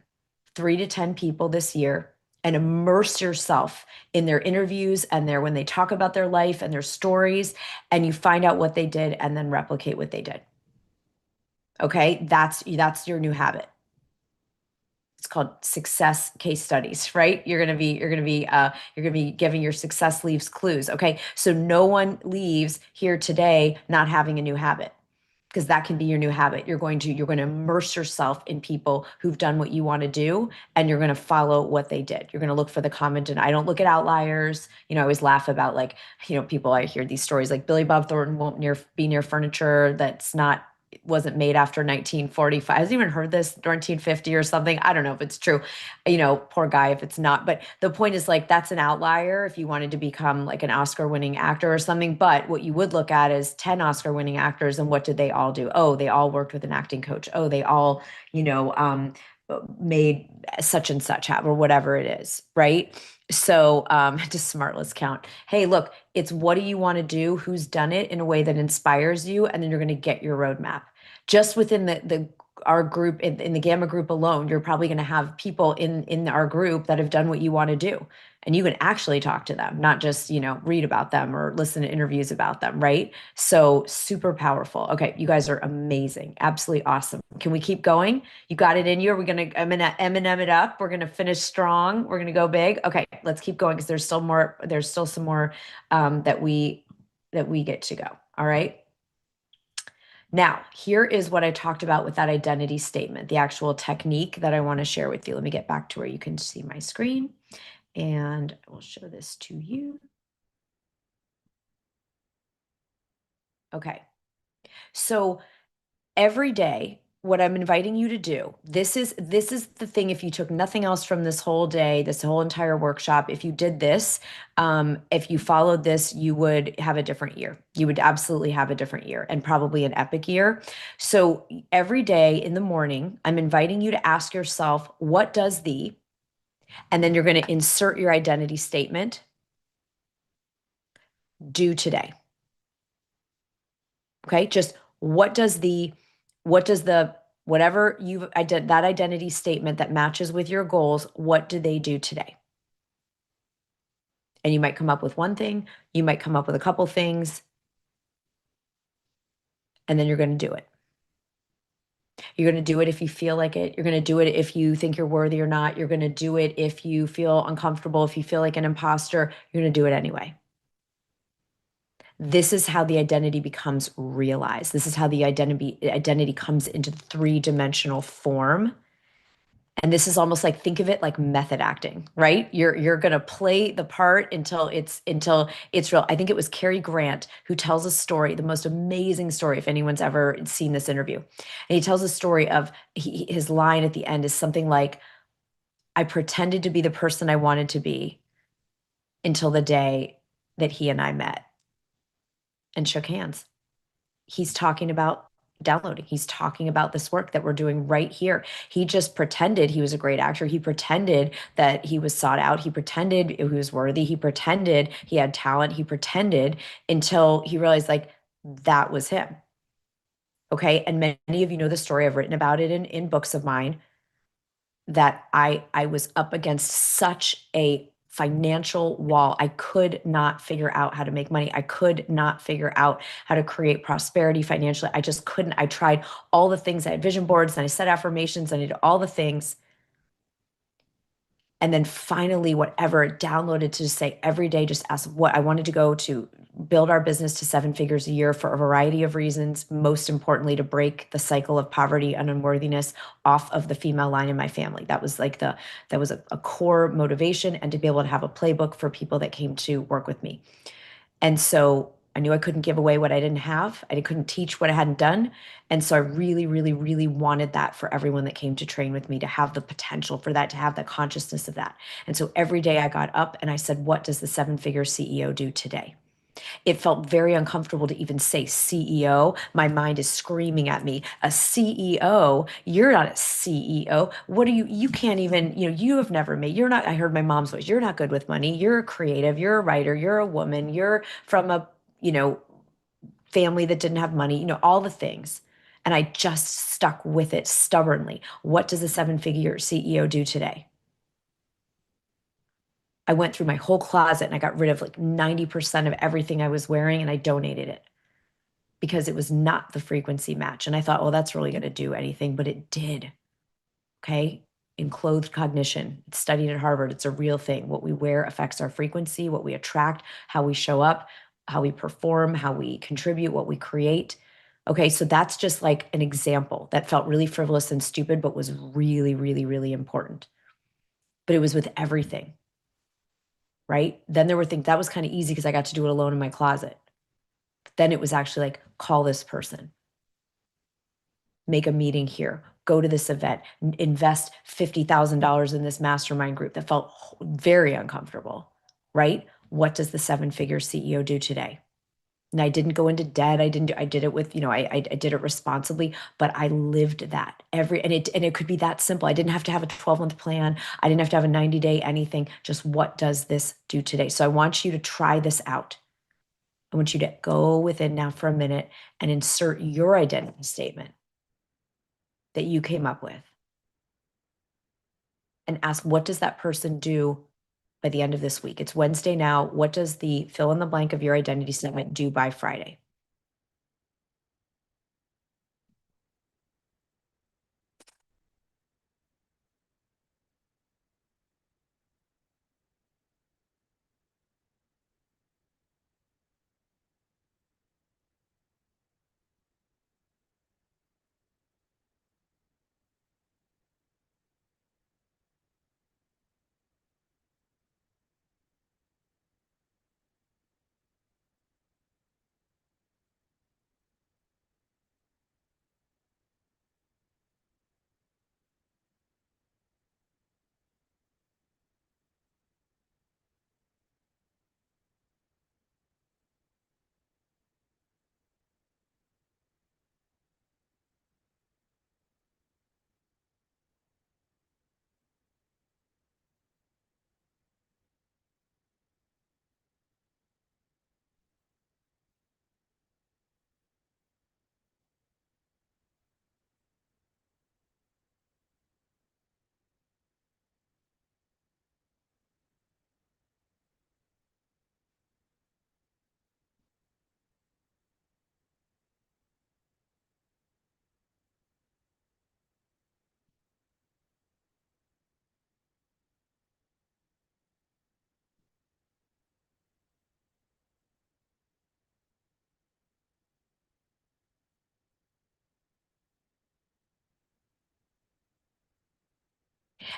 3 to 10 people this year and immerse yourself in their interviews and when they talk about their life and their stories, and you find out what they did and then replicate what they did. Okay, that's your new habit. It's called success case studies, right? You're gonna be giving your success leaves clues. Okay, so no one leaves here today not having a new habit, because that can be your new habit. You're going to immerse yourself in people who've done what you want to do, and you're going to follow what they did. You're going to look for the common denominator. I don't look at outliers. I always laugh about like, people, I hear these stories like Billy Bob Thornton won't be near furniture that's not wasn't made after 1945. I hasn't even heard this 1950 or something. I don't know if it's true. Poor guy if it's not. But the point is like that's an outlier if you wanted to become like an Oscar-winning actor or something. But what you would look at is 10 Oscar-winning actors and what did they all do? Oh, they all worked with an acting coach. Oh, they all, made such and such happen or whatever it is, right? So just smartless count. Hey, look, it's what do you want to do? Who's done it in a way that inspires you? And then you're going to get your roadmap. Just within our group, in the Gamma group alone, you're probably going to have people in our group that have done what you want to do. And you can actually talk to them, not just, read about them or listen to interviews about them, right? So super powerful. Okay, you guys are amazing. Absolutely awesome. Can we keep going? You got it in you. I'm gonna Eminem it up. We're gonna finish strong. We're gonna go big. Okay, let's keep going because there's still more. There's still some more that we get to go. All right. Now, here is what I talked about with that identity statement, the actual technique that I want to share with you. Let me get back to where you can see my screen, and I will show this to you. Okay. So every day, what I'm inviting you to do, this is the thing. If you took nothing else from this whole day, this whole entire workshop, if you did this, if you followed this, you would have a different year. You would absolutely have a different year and probably an epic year. So every day in the morning, I'm inviting you to ask yourself, what does and then you're going to insert your identity statement, do today. Okay, just what does whatever that identity statement that matches with your goals, what do they do today? And you might come up with one thing, you might come up with a couple things, and then you're going to do it. You're going to do it if you feel like it. You're going to do it if you think you're worthy or not. You're going to do it if you feel uncomfortable, if you feel like an imposter. You're going to do it anyway. This is how the identity becomes realized. This is how the identity comes into the 3-dimensional form. And this is almost like, think of it like method acting, right? You're going to play the part until it's real. I think it was Cary Grant who tells a story, the most amazing story, if anyone's ever seen this interview. And he tells a story of his line at the end is something like, I pretended to be the person I wanted to be until the day that he and I met and shook hands. He's talking about downloading. He's talking about this work that we're doing right here. He just pretended he was a great actor. He pretended that he was sought out. He pretended he was worthy. He pretended he had talent. He pretended until he realized like that was him. Okay. And many of you know the story. I've written about it in books of mine, that I was up against such a financial wall. I could not figure out how to make money. I could not figure out how to create prosperity financially. I just couldn't. I tried all the things. I had vision boards and I set affirmations and I did all the things. And then finally, whatever, it downloaded to just say every day, just ask what I wanted to go to build our business to 7 figures a year for a variety of reasons. Most importantly, to break the cycle of poverty and unworthiness off of the female line in my family. That was like that was a core motivation, and to be able to have a playbook for people that came to work with me. And so I knew I couldn't give away what I didn't have. I couldn't teach what I hadn't done. And so I really, really, really wanted that for everyone that came to train with me, to have the potential for that, to have the consciousness of that. And so every day I got up and I said, what does the 7-figure CEO do today? It felt very uncomfortable to even say CEO. My mind is screaming at me, a CEO? You're not a CEO. What are you? You can't even, you have never made, you're not, I heard my mom's voice, you're not good with money. You're a creative, you're a writer, you're a woman, you're from a, family that didn't have money, all the things. And I just stuck with it stubbornly. What does a 7-figure CEO do today? I went through my whole closet and I got rid of like 90% of everything I was wearing, and I donated it because it was not the frequency match. And I thought, oh, that's really going to do anything, but it did. Okay. Enclothed cognition. It's studied at Harvard. It's a real thing. What we wear affects our frequency, what we attract, how we show up, how we perform, how we contribute, what we create. Okay. So that's just like an example that felt really frivolous and stupid, but was really, really, really important. But it was with everything. Right. Then there were things that was kind of easy because I got to do it alone in my closet. But then it was actually like, call this person, make a meeting here, go to this event, invest $50,000 in this mastermind group. That felt very uncomfortable, right? What does the 7-figure CEO do today? And I didn't go into debt. I did it with, I did it responsibly, but I lived that and it could be that simple. I didn't have to have a 12-month plan. I didn't have to have a 90-day anything. Just what does this do today? So I want you to try this out. I want you to go within now for a minute and insert your identity statement that you came up with and ask, what does that person do by the end of this week? It's Wednesday now. What does the fill in the blank of your identity statement do by Friday?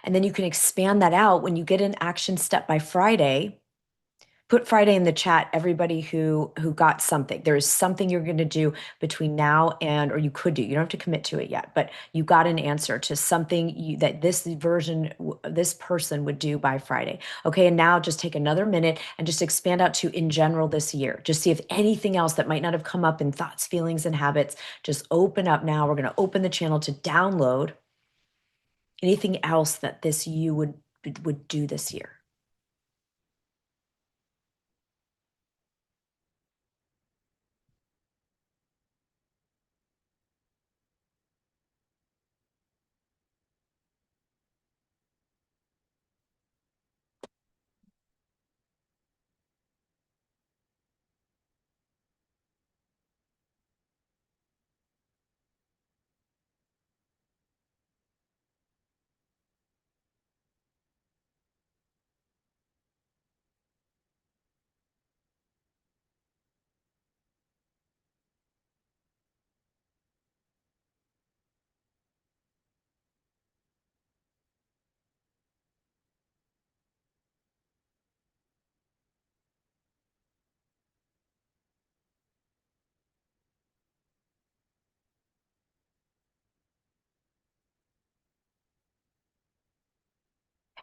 And then you can expand that out when you get an action step by Friday. Put Friday in the chat, everybody who got something. There is something you're going to do between now and, or you could do. You don't have to commit to it yet, but you got an answer to something that this person would do by Friday. Okay, and now just take another minute and just expand out to in general this year. Just see if anything else that might not have come up in thoughts, feelings, and habits. Just open up now. We're going to open the channel to download anything else that this you would do this year.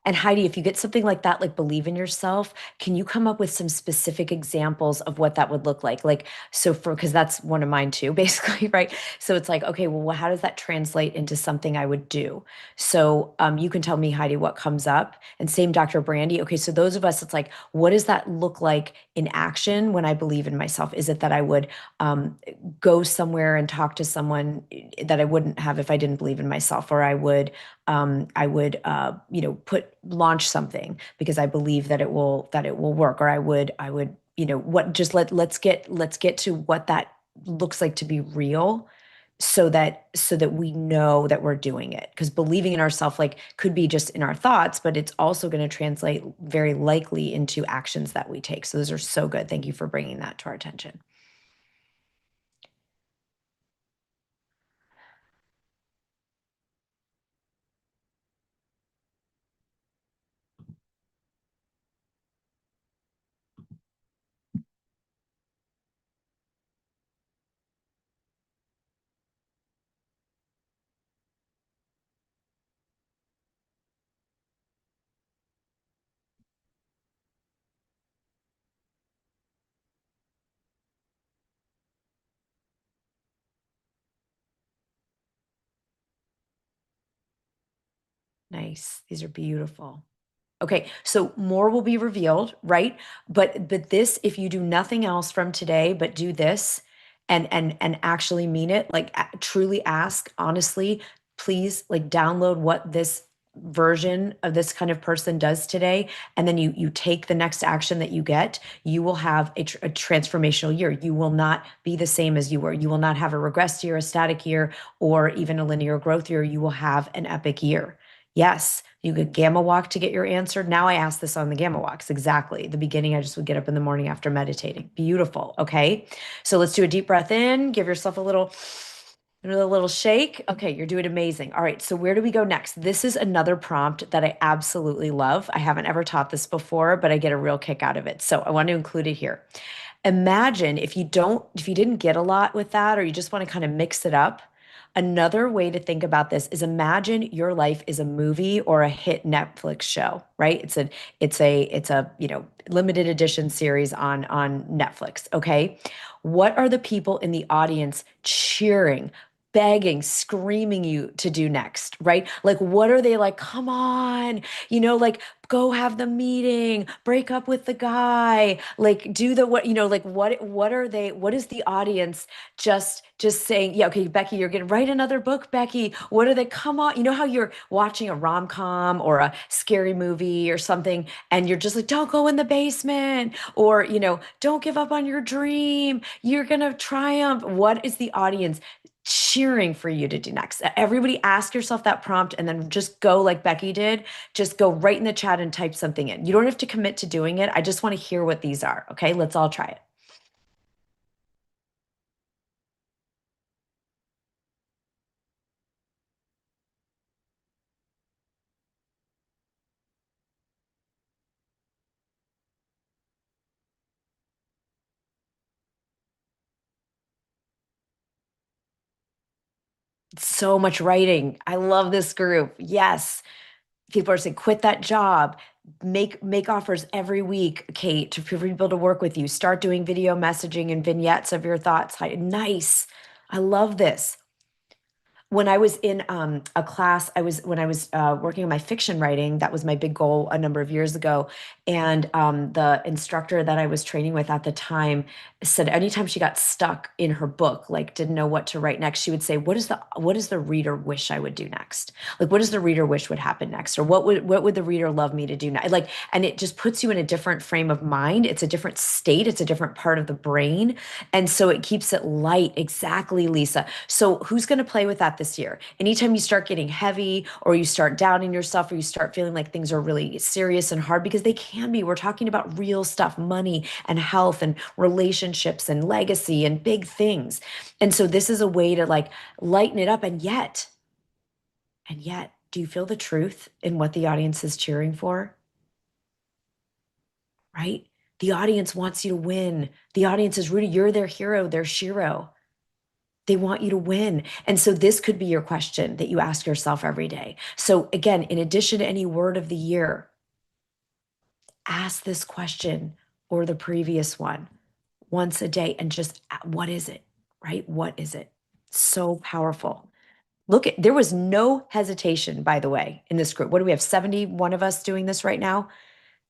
And Heidi, if you get something like that, like believe in yourself, can you come up with some specific examples of what that would look like? Like, so for, because that's one of mine too, basically, right? So it's like, okay, well, how does that translate into something I would do? So you can tell me, Heidi, what comes up. And same Dr. Brandy. Okay, so those of us, it's like, what does that look like in action when I believe in myself? Is it that I would go somewhere and talk to someone that I wouldn't have if I didn't believe in myself, or you know, launch something because I believe that it will work, or I would, you know, what, just let's get to what that looks like to be real, so that we know that we're doing it, because believing in ourselves like could be just in our thoughts, but it's also going to translate very likely into actions that we take. So those are so good. Thank you for bringing that to our attention. Nice. These are beautiful. Okay, so more will be revealed, right? But this, if you do nothing else from today, but do this and actually mean it, like truly ask honestly, please like download what this version of this kind of person does today, and then you take the next action that you get, you will have a transformational year. You will not be the same as you were. You will not have a regressed year, a static year, or even a linear growth year. You will have an epic year. Yes, you could gamma walk to get your answer. Now I ask this on the gamma walks. Exactly. The beginning, I just would get up in the morning after meditating. Beautiful. Okay. So let's do a deep breath in. Give yourself a little shake. Okay, you're doing amazing. All right. So where do we go next? This is another prompt that I absolutely love. I haven't ever taught this before, but I get a real kick out of it. So I want to include it here. Imagine if you didn't get a lot with that, or you just want to kind of mix it up. Another way to think about this is imagine your life is a movie or a hit Netflix show, right? It's a, you know, limited edition series on Netflix, okay? What are the people in the audience cheering, begging, screaming you to do next, right? Like, what are they like? Come on, you know, like, go have the meeting, break up with the guy, like, do the what, you know, like, what are they, what is the audience just saying, yeah, okay, Becky, you're gonna write another book, Becky. What are they? Come on, you know how you're watching a rom-com or a scary movie or something, and you're just like, don't go in the basement, or, you know, don't give up on your dream. You're gonna triumph. What is the audience cheering for you to do next? Everybody ask yourself that prompt and then just go like Becky did. Just go right in the chat and type something in. You don't have to commit to doing it. I just want to hear what these are. Okay, let's all try it. So much writing. I love this group. Yes. People are saying quit that job, make offers every week, Kate, for people to work with you. Start doing video messaging and vignettes of your thoughts. Nice. I love this. When I was in a class, when I was working on my fiction writing, that was my big goal a number of years ago. And the instructor that I was training with at the time said anytime she got stuck in her book, like didn't know what to write next, she would say, what does the reader wish I would do next? Like, what does the reader wish would happen next? Or what would the reader love me to do next? Like, and it just puts you in a different frame of mind. It's a different state. It's a different part of the brain. And so it keeps it light. Exactly, Lisa. So who's going to play with that this year? Anytime you start getting heavy, or you start doubting yourself, or you start feeling like things are really serious and hard, because they can be. We're talking about real stuff, money and health and relationships and legacy and big things. And so this is a way to like lighten it up. And yet, do you feel the truth in what the audience is cheering for? Right? The audience wants you to win. The audience is rooting. You're their hero, their shiro. They want you to win. And so this could be your question that you ask yourself every day. So again, in addition to any word of the year, ask this question or the previous one once a day and just what is it, right? What is it? So powerful. Look at, there was no hesitation, by the way, in this group. What do we have? 71 of us doing this right now.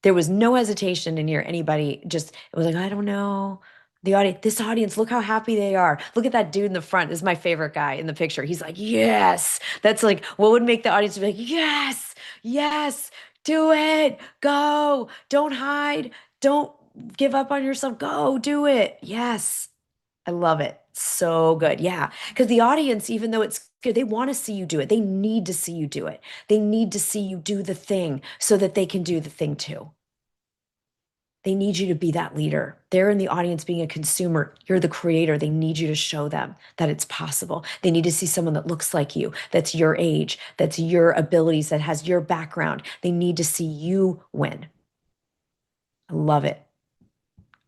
There was no hesitation in here. Anybody just, it was like, I don't know. The audience, this audience, look how happy they are. Look at that dude in the front. This is my favorite guy in the picture. He's like, yes. That's like, what would make the audience be like, yes, yes, do it. Go. Don't hide. Don't give up on yourself. Go do it. Yes. I love it. So good. Yeah. Because the audience, even though it's good, they want to see you do it. They need to see you do it. They need to see you do the thing so that they can do the thing too. They need you to be that leader. They're in the audience being a consumer. You're the creator. They need you to show them that it's possible. They need to see someone that looks like you, that's your age, that's your abilities, that has your background. They need to see you win. I love it.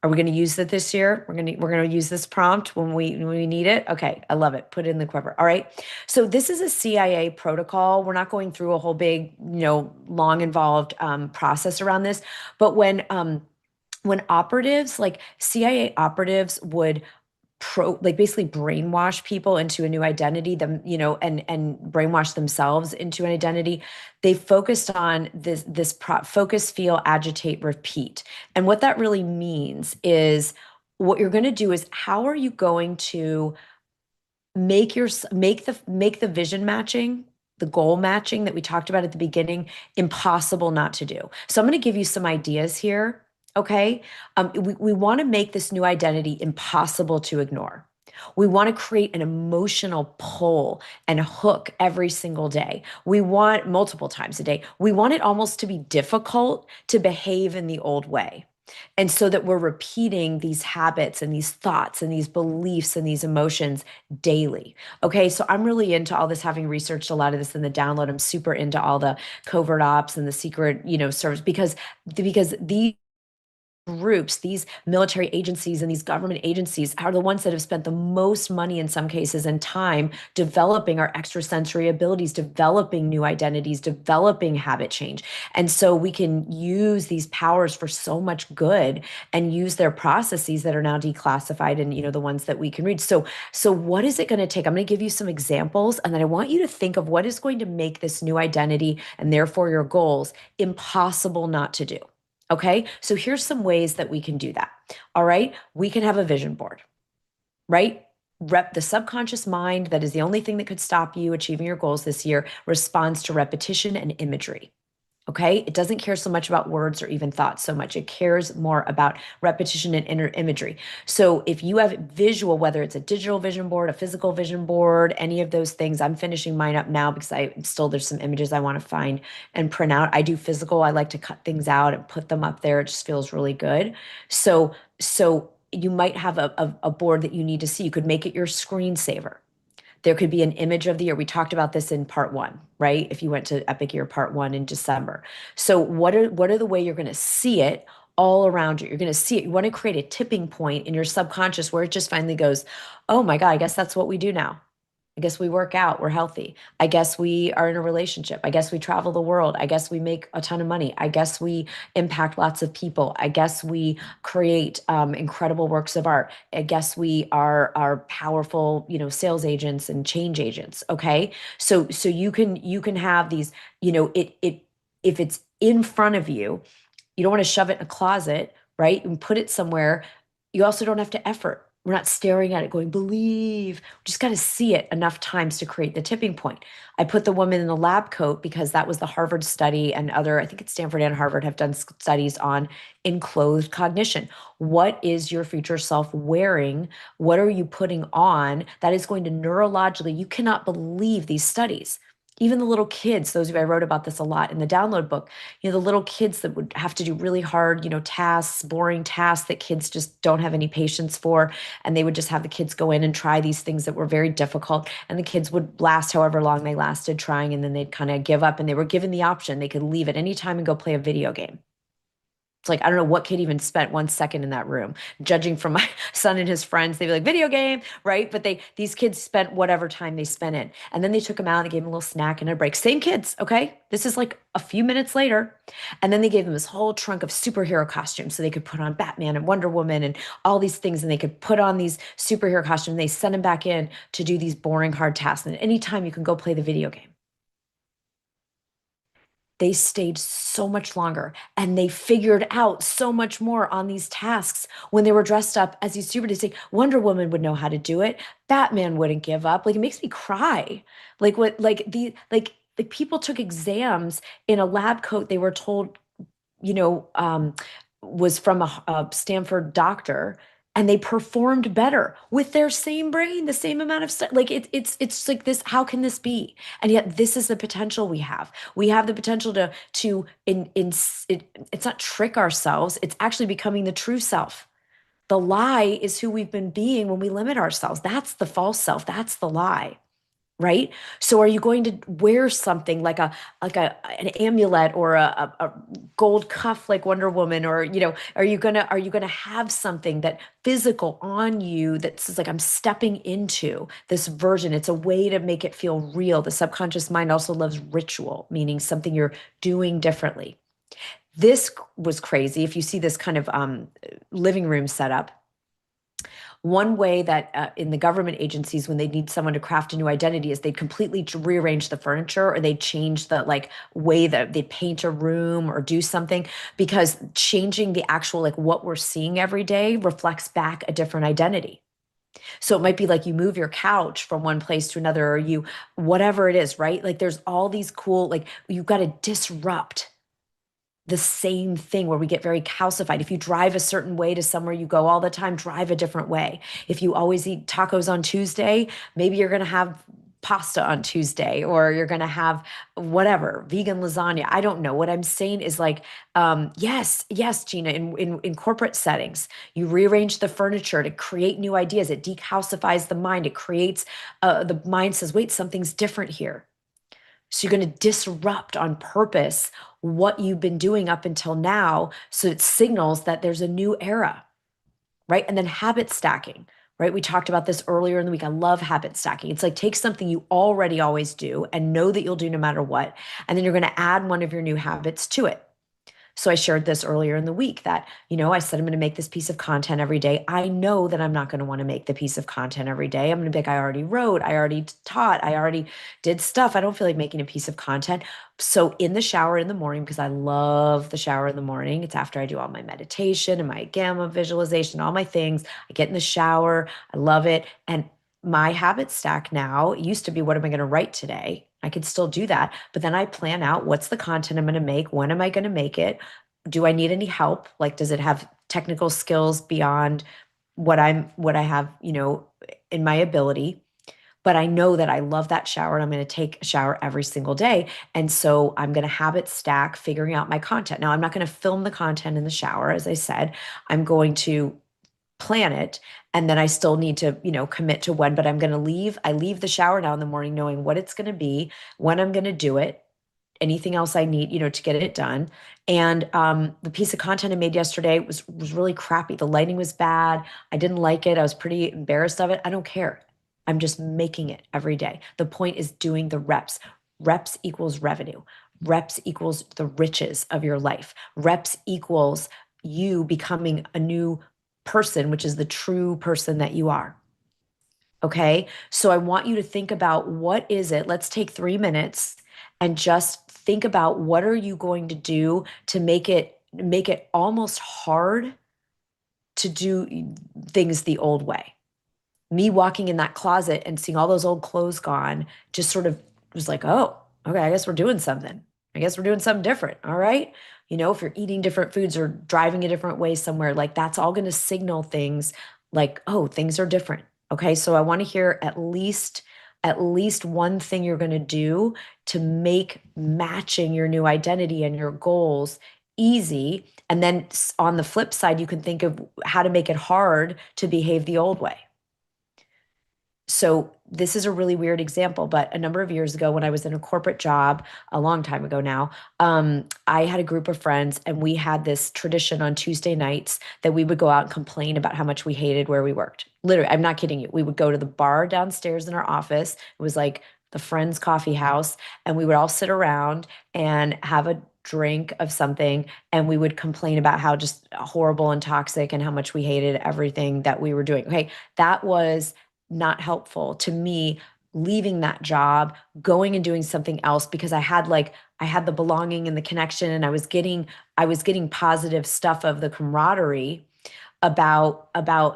Are we going to use it this year? We're going to use this prompt when we need it. Okay, I love it. Put it in the quiver. All right. So this is a CIA protocol. We're not going through a whole big, long involved process around this. But when operatives, like CIA operatives, would basically brainwash people into a new identity, and brainwash themselves into an identity. They focused on this focus, feel, agitate, repeat. And what that really means is, what you're going to do is, how are you going to make the vision matching, the goal matching that we talked about at the beginning, impossible not to do. So I'm going to give you some ideas here. Okay. We want to make this new identity impossible to ignore. We want to create an emotional pull and a hook every single day. We want multiple times a day. We want it almost to be difficult to behave in the old way. And so that we're repeating these habits and these thoughts and these beliefs and these emotions daily. Okay. So I'm really into all this, having researched a lot of this in the download. I'm super into all the covert ops and the secret, service, because these groups, these military agencies and these government agencies, are the ones that have spent the most money in some cases and time developing our extrasensory abilities, developing new identities, developing habit change. And so we can use these powers for so much good and use their processes that are now declassified and, the ones that we can read. So what is it going to take? I'm going to give you some examples, and then I want you to think of what is going to make this new identity, and therefore your goals, impossible not to do. Okay, so here's some ways that we can do that. All right, we can have a vision board, right? The subconscious mind, that is the only thing that could stop you achieving your goals this year, responds to repetition and imagery. Okay, it doesn't care so much about words or even thoughts so much. It cares more about repetition and inner imagery. So if you have visual, whether it's a digital vision board, a physical vision board, any of those things, I'm finishing mine up now because there's some images I want to find and print out. I do physical. I like to cut things out and put them up there. It just feels really good. So you might have a board that you need to see. You could make it your screensaver. There could be an image of the year. We talked about this in part 1, right? If you went to Epic Year part 1 in December. So what are the way you're going to see it all around you? You're going to see it. You want to create a tipping point in your subconscious where it just finally goes, oh my God, I guess that's what we do now. I guess we work out, we're healthy. I guess we are in a relationship. I guess we travel the world. I guess we make a ton of money. I guess we impact lots of people. I guess we create incredible works of art. I guess we are powerful, sales agents and change agents. Okay. So you can have these, if it's in front of you, you don't want to shove it in a closet, right? And put it somewhere. You also don't have to effort. We're not staring at it going, believe. We just got to see it enough times to create the tipping point. I put the woman in the lab coat because that was the Harvard study, and I think it's Stanford and Harvard have done studies on enclosed cognition. What is your future self wearing? What are you putting on that is going to neurologically, you cannot believe these studies. Even the little kids, those of you, I wrote about this a lot in the download book, the little kids that would have to do really hard, tasks, boring tasks that kids just don't have any patience for. And they would just have the kids go in and try these things that were very difficult. And the kids would last however long they lasted trying. And then they'd kind of give up, and they were given the option. They could leave at any time and go play a video game. It's like, I don't know what kid even spent 1 second in that room. Judging from my son and his friends, they'd be like, video game, right? But these kids spent whatever time they spent in. And then they took them out and they gave them a little snack and a break. Same kids, okay? This is like a few minutes later. And then they gave them this whole trunk of superhero costumes so they could put on Batman and Wonder Woman and all these things. And they could put on these superhero costumes. They sent them back in to do these boring, hard tasks. And anytime you can go play the video game. They stayed so much longer and they figured out so much more on these tasks when they were dressed up as these superheroes. Wonder Woman would know how to do it. Batman wouldn't give up. Like, it makes me cry. Like people took exams in a lab coat they were told, was from a Stanford doctor, and they performed better with their same brain, the same amount of stuff. Like it's like this. How can this be? And yet, this is the potential we have. We have the potential it's not trick ourselves. It's actually becoming the true self. The lie is who we've been being when we limit ourselves. That's the false self. That's the lie. Right? So are you going to wear something like an amulet or a gold cuff like Wonder Woman, or are you gonna have something that physical on you that says, like, I'm stepping into this version? It's a way to make it feel real. The subconscious mind also loves ritual, meaning something you're doing differently. This was crazy. If you see this kind of living room setup, one way that in the government agencies, when they need someone to craft a new identity, is they'd completely rearrange the furniture, or they'd change the way that they paint a room or do something, because changing the actual what we're seeing every day reflects back a different identity. So it might be like you move your couch from one place to another, or whatever it is, right? Like, there's all these cool, you've got to disrupt the same thing where we get very calcified. If you drive a certain way to somewhere you go all the time, drive a different way. If you always eat tacos on Tuesday, maybe you're going to have pasta on Tuesday, or you're going to have whatever, vegan lasagna. I don't know. What I'm saying is yes, Gina, in corporate settings, you rearrange the furniture to create new ideas. It decalcifies the mind. It creates, the mind says, wait, something's different here. So you're going to disrupt on purpose what you've been doing up until now. So it signals that there's a new era, right? And then habit stacking, right? We talked about this earlier in the week. I love habit stacking. It's like, take something you already always do and know that you'll do no matter what. And then you're going to add one of your new habits to it. So I shared this earlier in the week that, I said I'm going to make this piece of content every day. I know that I'm not going to want to make the piece of content every day. I'm going to be like, I already wrote, I already taught, I already did stuff. I don't feel like making a piece of content. So in the shower in the morning, because I love the shower in the morning, it's after I do all my meditation and my gamma visualization, all my things. I get in the shower. I love it. And my habit stack now, it used to be, what am I going to write today? I could still do that, but then I plan out, what's the content I'm going to make? When am I going to make it? Do I need any help? Like, does it have technical skills beyond what I have, in my ability? But I know that I love that shower, and I'm going to take a shower every single day. And so I'm going to habit stack figuring out my content. Now, I'm not going to film the content in the shower. As I said, I'm going to plan it. And then I still need to, commit to when, but I leave the shower now in the morning knowing what it's going to be, when I'm going to do it, anything else I need, to get it done. And the piece of content I made yesterday was really crappy. The lighting was bad. I didn't like it. I was pretty embarrassed of it. I don't care. I'm just making it every day. The point is doing the reps. Reps equals revenue. Reps equals the riches of your life. Reps equals you becoming a new person, which is the true person that you are. Okay. So I want you to think about, what is it? Let's take 3 minutes and just think about, what are you going to do to make it almost hard to do things the old way. Me walking in that closet and seeing all those old clothes gone just sort of was like, oh, okay, I guess we're doing something. I guess we're doing something different. All right. If you're eating different foods or driving a different way somewhere, that's all going to signal things like, oh, things are different. Okay. So I want to hear at least one thing you're going to do to make matching your new identity and your goals easy. And then on the flip side, you can think of how to make it hard to behave the old way. So this is a really weird example, but a number of years ago when I was in a corporate job, a long time ago now, I had a group of friends and we had this tradition on Tuesday nights that we would go out and complain about how much we hated where we worked. Literally, I'm not kidding you. We would go to the bar downstairs in our office. It was like the Friends Coffee House, and we would all sit around and have a drink of something, and we would complain about how just horrible and toxic and how much we hated everything that we were doing. Okay, that was not helpful to me, leaving that job, going and doing something else, because I had the belonging and the connection, and I was getting positive stuff of the camaraderie about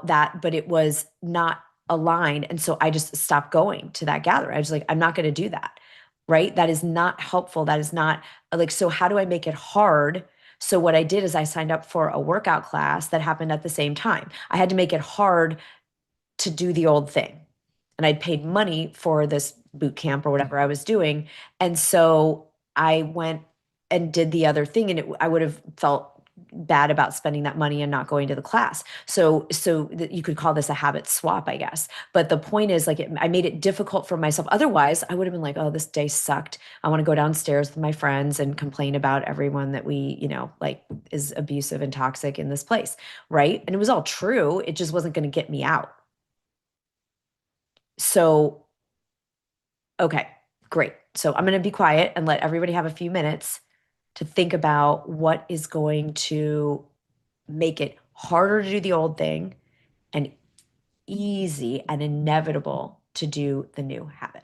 that, but it was not aligned. And so I just stopped going to that gathering. I was like, I'm not going to do that. Right? That is not helpful. That is not like, so how do I make it hard? So what I did is I signed up for a workout class that happened at the same time. I had to make it hard to do the old thing. And I'd paid money for this boot camp or whatever I was doing. And so I went and did the other thing, and I would have felt bad about spending that money and not going to the class. So you could call this a habit swap, I guess. But the point is, like, I made it difficult for myself. Otherwise, I would have been like, oh, this day sucked. I want to go downstairs with my friends and complain about everyone that we, like, is abusive and toxic in this place. Right. And it was all true. It just wasn't going to get me out. So, okay, great. So I'm going to be quiet and let everybody have a few minutes to think about what is going to make it harder to do the old thing and easy and inevitable to do the new habit.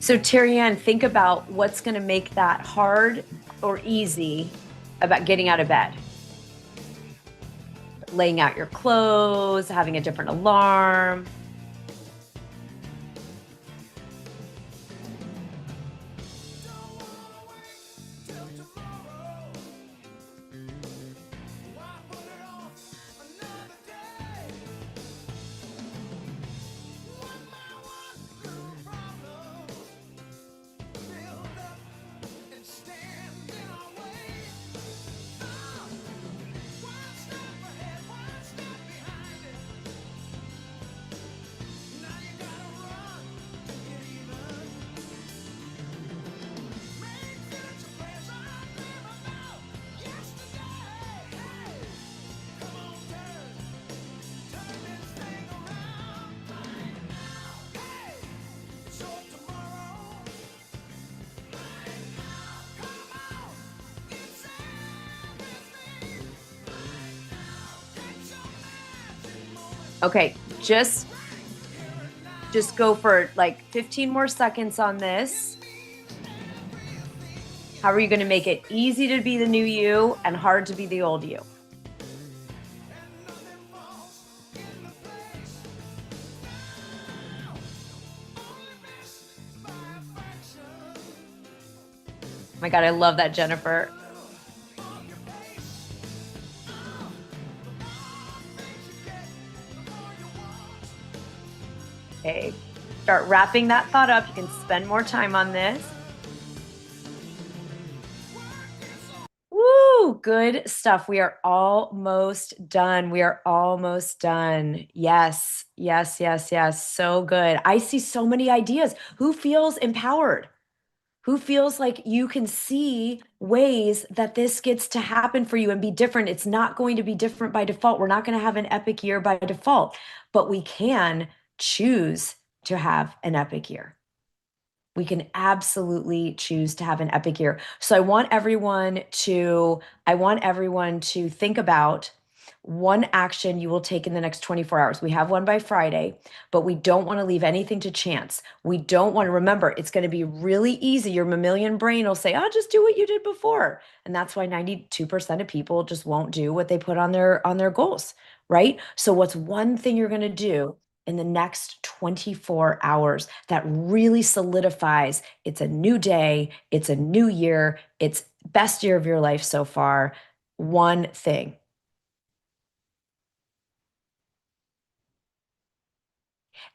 So Terry Ann, think about what's going to make that hard or easy about getting out of bed. Laying out your clothes, having a different alarm. Okay, just go for like 15 more seconds on this. How are you going to make it easy to be the new you and hard to be the old you? Oh my God, I love that, Jennifer. Okay, start wrapping that thought up. You can spend more time on this. Woo, good stuff. We are almost done. We are almost done. Yes, yes, yes, yes. So good. I see so many ideas. Who feels empowered? Who feels like you can see ways that this gets to happen for you and be different? It's not going to be different by default. We're not going to have an epic year by default, but we can choose to have an epic year. We can absolutely choose to have an epic year. So I want everyone to think about one action you will take in the next 24 hours. We have one by Friday, but we don't want to leave anything to chance. We don't want to remember it's going to be really easy. Your mammalian brain will say, "Oh, just do what you did before." And that's why 92% of people just won't do what they put on their goals, right? So what's one thing you're going to do in the next 24 hours that really solidifies it's a new day, it's a new year, it's best year of your life so far? One thing.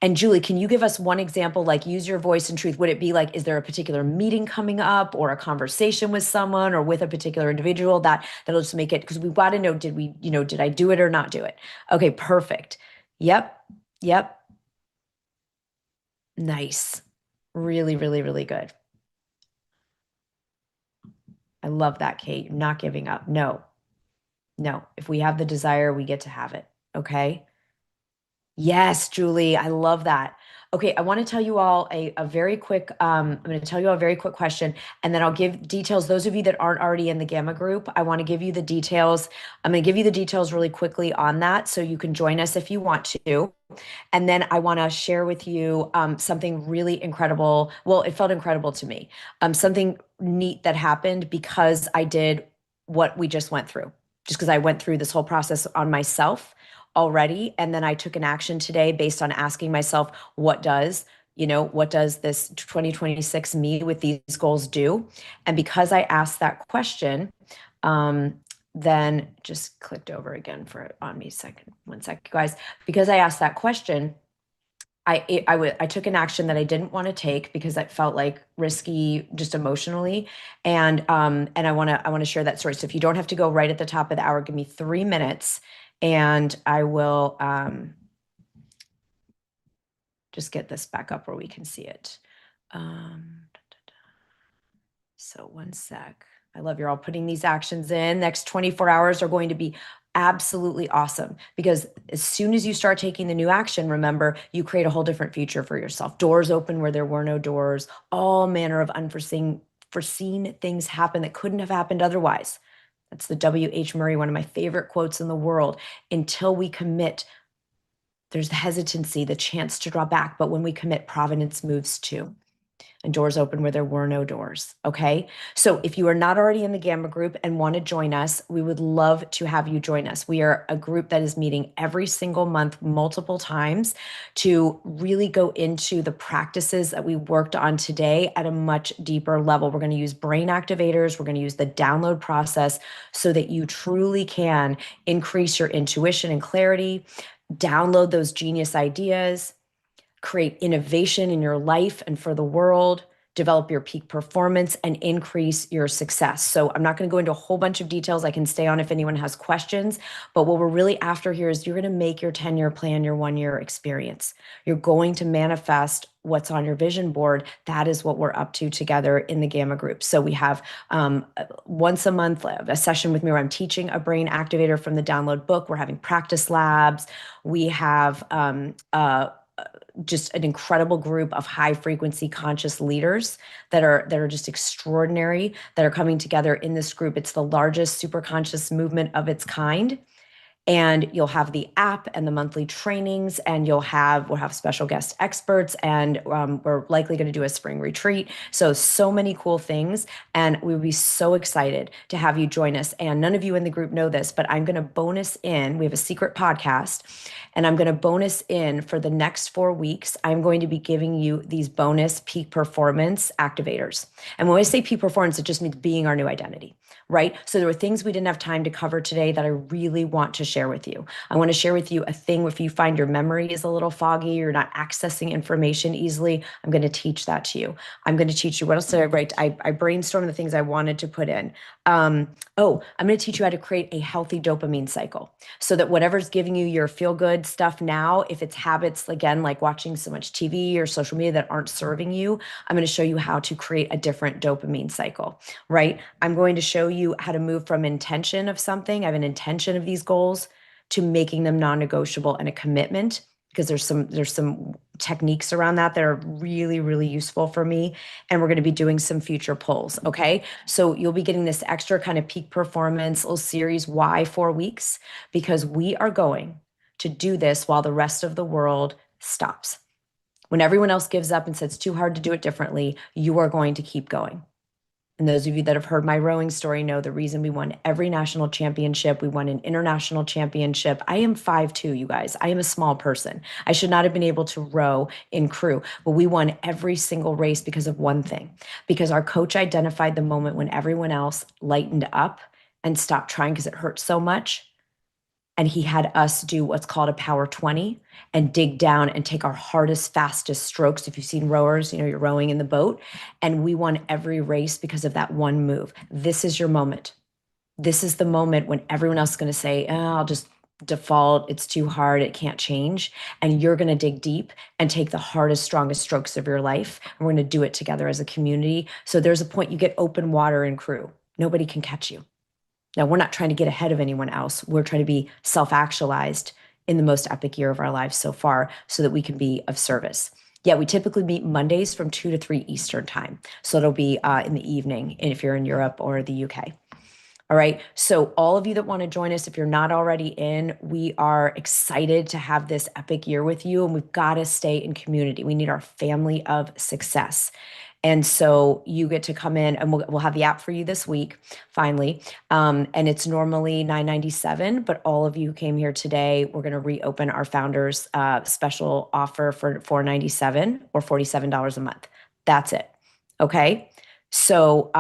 And Julie, can you give us one example, like use your voice and truth? Would it be like, is there a particular meeting coming up or a conversation with someone or with a particular individual that'll just make it, because we've got to know, did I do it or not do it? Okay, perfect. Yep. Yep. Nice. Really, really, really good. I love that, Kate. You're not giving up. No, no. If we have the desire, we get to have it. Okay. Yes, Julie, I love that. Okay, I want to tell you all a very quick, I'm going to tell you a very quick question, and then I'll give details. Those of you that aren't already in the Gamma group, I want to give you the details. I'm going to give you the details really quickly on that so you can join us if you want to. And then I want to share with you something really incredible. Well, it felt incredible to me. Something neat that happened because I did what we just went through, just because I went through this whole process on myself already. And then I took an action today based on asking myself, what does this 2026 me with these goals do? And because I asked that question, then just clicked over again on me second, 1 second, guys. Because I asked that question, I took an action that I didn't want to take because it felt like risky just emotionally. And I want to share that story. So if you don't have to go right at the top of the hour, give me 3 minutes and I will just get this back up where we can see it. So 1 sec. I love you're all putting these actions in. Next 24 hours are going to be absolutely awesome because as soon as you start taking the new action, remember, you create a whole different future for yourself. Doors open where there were no doors. All manner of foreseen things happen that couldn't have happened otherwise. That's the W.H. Murray, one of my favorite quotes in the world. Until we commit, there's the hesitancy, the chance to draw back. But when we commit, providence moves too. And doors open where there were no doors. Okay. So if you are not already in the Gamma group and want to join us, we would love to have you join us. We are a group that is meeting every single month, multiple times to really go into the practices that we worked on today at a much deeper level. We're going to use brain activators. We're going to use the download process so that you truly can increase your intuition and clarity, download those genius ideas, create innovation in your life and for the world, develop your peak performance, and increase your success. So I'm not going to go into a whole bunch of details. I can stay on if anyone has questions, but what we're really after here is you're going to make your 10-year plan your 1-year experience. You're going to manifest what's on your vision board. That is what we're up to together in the Gamma group. So we have once a month a session with me where I'm teaching a brain activator from the download book. We're having practice labs. We have just an incredible group of high frequency conscious leaders that are just extraordinary, that are coming together in this group. It's the largest super conscious movement of its kind. And you'll have the app and the monthly trainings, and we'll have special guest experts, and we're likely going to do a spring retreat. So many cool things, and we would be so excited to have you join us. And none of you in the group know this, but I'm going to bonus in. We have a secret podcast, and I'm going to bonus in for the next 4 weeks. I'm going to be giving you these bonus peak performance activators. And when I say peak performance, it just means being our new identity. Right? So there were things we didn't have time to cover today that I really want to share with you. I want to share with you a thing if you find your memory is a little foggy, you're not accessing information easily, I'm going to teach that to you. I'm going to teach you, what else did I write? I brainstormed the things I wanted to put in. I'm going to teach you how to create a healthy dopamine cycle so that whatever's giving you your feel good stuff now, if it's habits, again, like watching so much TV or social media that aren't serving you, I'm going to show you how to create a different dopamine cycle, right? I'm going to show you how to move from intention of something. I have an intention of these goals to making them non-negotiable and a commitment, because there's some techniques around that are really, really useful for me. And we're going to be doing some future polls. Okay. So you'll be getting this extra kind of peak performance little series. Why 4 weeks? Because we are going to do this while the rest of the world stops. When everyone else gives up and says it's too hard to do it differently, you are going to keep going. And those of you that have heard my rowing story know the reason we won every national championship. We won an international championship. I am 5'2", you guys. I am a small person. I should not have been able to row in crew, but we won every single race because of one thing, because our coach identified the moment when everyone else lightened up and stopped trying because it hurt so much. And he had us do what's called a power 20 and dig down and take our hardest, fastest strokes. If you've seen rowers, you're rowing in the boat. And we won every race because of that one move. This is your moment. This is the moment when everyone else is going to say, I'll just default. It's too hard. It can't change. And you're going to dig deep and take the hardest, strongest strokes of your life. And we're going to do it together as a community. So there's a point you get open water in crew. Nobody can catch you. Now, we're not trying to get ahead of anyone else. We're trying to be self-actualized in the most epic year of our lives so far so that we can be of service. Yeah, we typically meet Mondays from 2 to 3 Eastern time. So it'll be in the evening if you're in Europe or the UK. All right. So all of you that want to join us, if you're not already in, we are excited to have this epic year with you. And we've got to stay in community. We need our family of success. And so you get to come in, and we'll have the app for you this week, finally. And it's normally $9.97, but all of you who came here today, we're going to reopen our founders special offer for $4.97 or $47 a month. That's it. Okay. So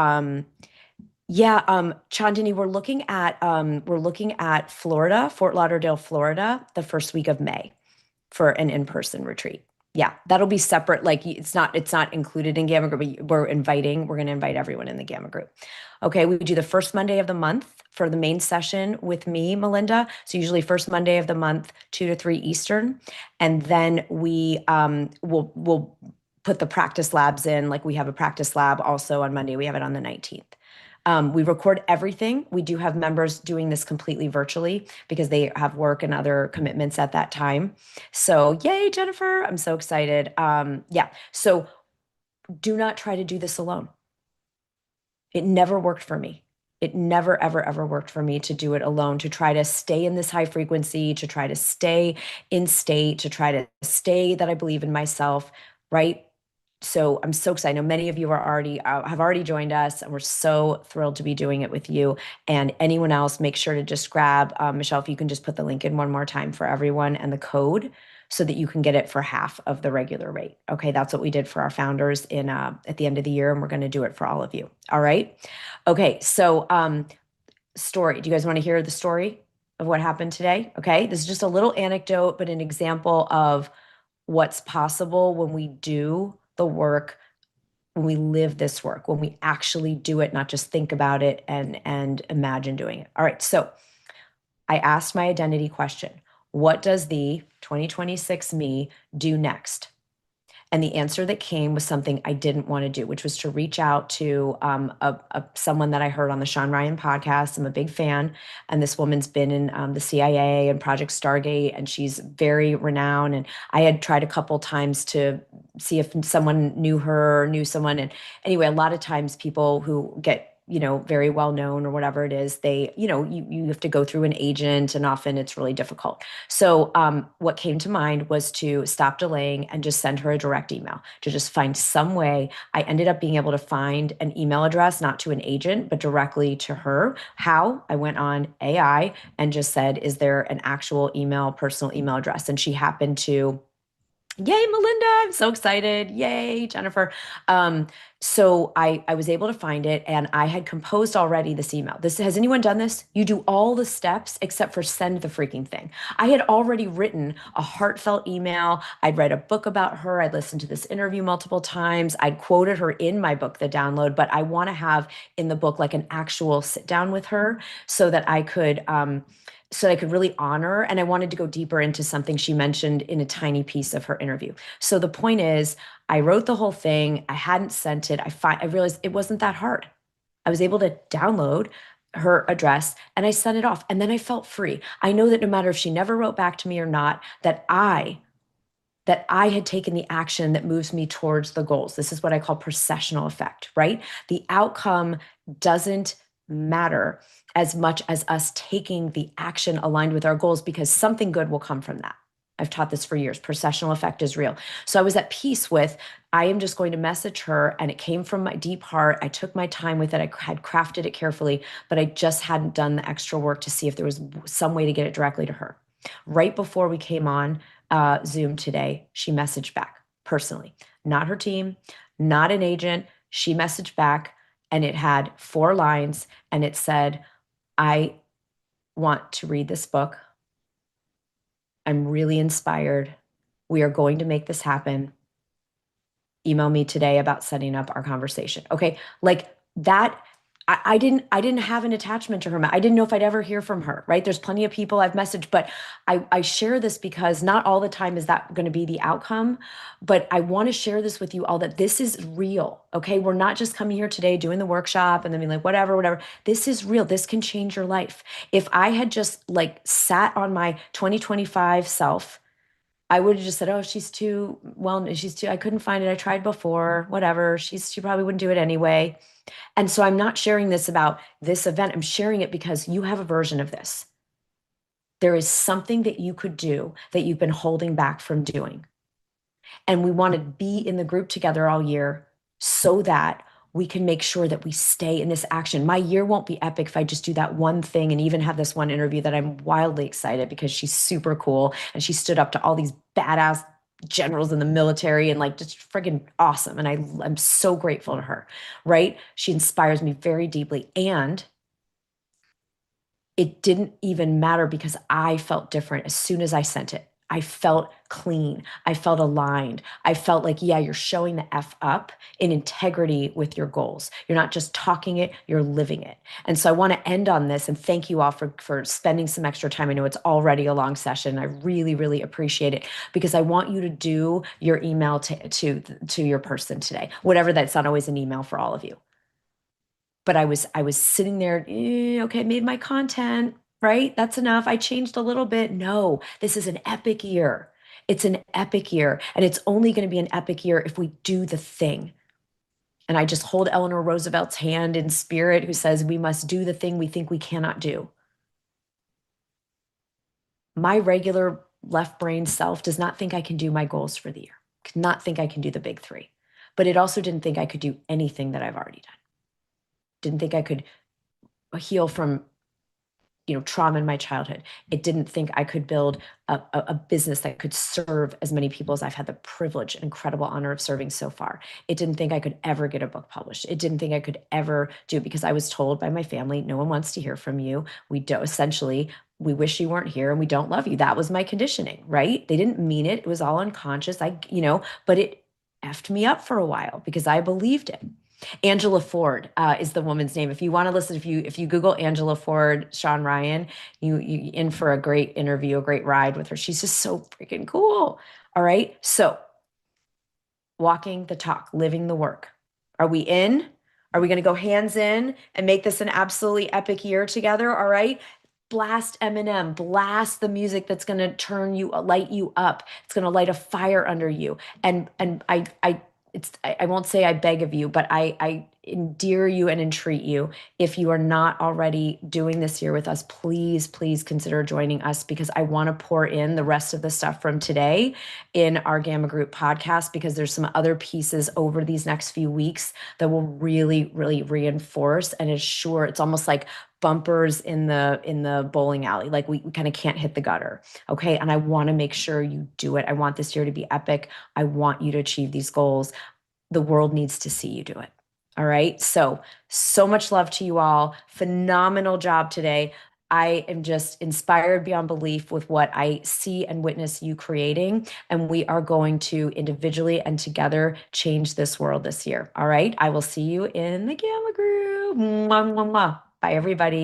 Chandini, we're looking at Florida, Fort Lauderdale, Florida, the first week of May for an in-person retreat. Yeah, that'll be separate. Like it's not included in Gamma Group, but we're going to invite everyone in the Gamma Group. Okay, we do the first Monday of the month for the main session with me, Melinda. So usually first Monday of the month, 2 to 3 Eastern. And then we we'll put the practice labs in. Like we have a practice lab also on Monday. We have it on the 19th. We record everything. We do have members doing this completely virtually because they have work and other commitments at that time. So yay, Jennifer. I'm so excited. So do not try to do this alone. It never worked for me. It never, ever, ever worked for me to do it alone, to try to stay in this high frequency, to try to stay in state, to try to stay that I believe in myself, right? So I'm so excited. I know many of you are have already joined us, and we're so thrilled to be doing it with you. And anyone else, make sure to just grab, Michelle, if you can just put the link in one more time for everyone and the code so that you can get it for half of the regular rate. Okay, that's what we did for our founders at the end of the year, and we're going to do it for all of you. All right. Okay, so story. Do you guys want to hear the story of what happened today? Okay, this is just a little anecdote, but an example of what's possible when we do the work, when we live this work, when we actually do it, not just think about it and imagine doing it. All right. So I asked my identity question. What does the 2026 me do next? And the answer that came was something I didn't want to do, which was to reach out to someone that I heard on the Sean Ryan podcast. I'm a big fan. And this woman's been in the CIA and Project Stargate, and she's very renowned. And I had tried a couple times to see if someone knew her or knew someone. And anyway, a lot of times people who get very well known or whatever it is, you have to go through an agent, and often it's really difficult. So what came to mind was to stop delaying and just send her a direct email, to just find some way. I ended up being able to find an email address, not to an agent, but directly to her. How? I went on AI and just said, is there an actual personal email address? And she happened to, yay, Melinda, I'm so excited. Yay, Jennifer. So I was able to find it, and I had composed already this email. Has anyone done this? You do all the steps except for send the freaking thing. I had already written a heartfelt email. I'd read a book about her. I'd listened to this interview multiple times. I'd quoted her in my book, The Download, but I want to have in the book like an actual sit down with her so that I could really honor, and I wanted to go deeper into something she mentioned in a tiny piece of her interview. So the point is, I wrote the whole thing. I hadn't sent it. I realized it wasn't that hard. I was able to download her address and I sent it off. And then I felt free. I know that no matter if she never wrote back to me or not, that I had taken the action that moves me towards the goals. This is what I call processional effect, right? The outcome doesn't matter as much as us taking the action aligned with our goals, because something good will come from that. I've taught this for years. Processional effect is real. So I was at peace with, I am just going to message her, and it came from my deep heart. I took my time with it. I had crafted it carefully, but I just hadn't done the extra work to see if there was some way to get it directly to her. Right before we came on Zoom today, she messaged back personally, not her team, not an agent. She messaged back, and it had 4 lines, and it said, I want to read this book. I'm really inspired. We are going to make this happen. Email me today about setting up our conversation. Okay. Like that. I didn't have an attachment to her. I didn't know if I'd ever hear from her, right? There's plenty of people I've messaged, but I share this because not all the time is that going to be the outcome, but I want to share this with you all, that this is real. Okay. We're not just coming here today doing the workshop and then being like, whatever. This is real. This can change your life. If I had just like sat on my 2025 self, I would have just said, oh, I couldn't find it. I tried before, whatever. She probably wouldn't do it anyway. And so I'm not sharing this about this event. I'm sharing it because you have a version of this. There is something that you could do that you've been holding back from doing. And we want to be in the group together all year so that we can make sure that we stay in this action. My year won't be epic if I just do that one thing and even have this one interview that I'm wildly excited because she's super cool and she stood up to all these badass generals in the military and like just friggin' awesome. And I'm so grateful to her, right? She inspires me very deeply. And it didn't even matter because I felt different as soon as I sent it. I felt clean. I felt aligned. I felt like, yeah, you're showing the F up in integrity with your goals. You're not just talking it, you're living it. And so I want to end on this and thank you all for spending some extra time. I know it's already a long session. I really, really appreciate it because I want you to do your email to your person today, whatever. That's not always an email for all of you. But I was sitting there, okay, made my content, right? That's enough. I changed a little bit. No, this is an epic year. It's an epic year. And it's only going to be an epic year if we do the thing. And I just hold Eleanor Roosevelt's hand in spirit, who says, we must do the thing we think we cannot do. My regular left brain self does not think I can do my goals for the year, cannot think I can do the big 3. But it also didn't think I could do anything that I've already done. Didn't think I could heal from, trauma in my childhood. It didn't think I could build a business that could serve as many people as I've had the privilege and incredible honor of serving so far. It didn't think I could ever get a book published. It didn't think I could ever do it because I was told by my family, no one wants to hear from you. Essentially, we wish you weren't here and we don't love you. That was my conditioning, right? They didn't mean it. It was all unconscious. But it effed me up for a while because I believed it. Angela Ford is the woman's name. If you want to listen, if you Google Angela Ford, Sean Ryan, you in for a great interview, a great ride with her. She's just so freaking cool. All right. So walking the talk, living the work. Are we in? Are we going to go hands in and make this an absolutely epic year together? All right. Blast Eminem, blast the music that's going to light you up. It's going to light a fire under you. And I won't say I beg of you, but endear you and entreat you. If you are not already doing this year with us, please, please consider joining us, because I want to pour in the rest of the stuff from today in our Gamma Group podcast, because there's some other pieces over these next few weeks that will really, really reinforce and assure. It's almost like bumpers in the bowling alley. Like we kind of can't hit the gutter. Okay. And I want to make sure you do it. I want this year to be epic. I want you to achieve these goals. The world needs to see you do it. All right. So much love to you all. Phenomenal job today. I am just inspired beyond belief with what I see and witness you creating. And we are going to individually and together change this world this year. All right. I will see you in the Gamma Group. Mwah, mwah, mwah. Bye, everybody.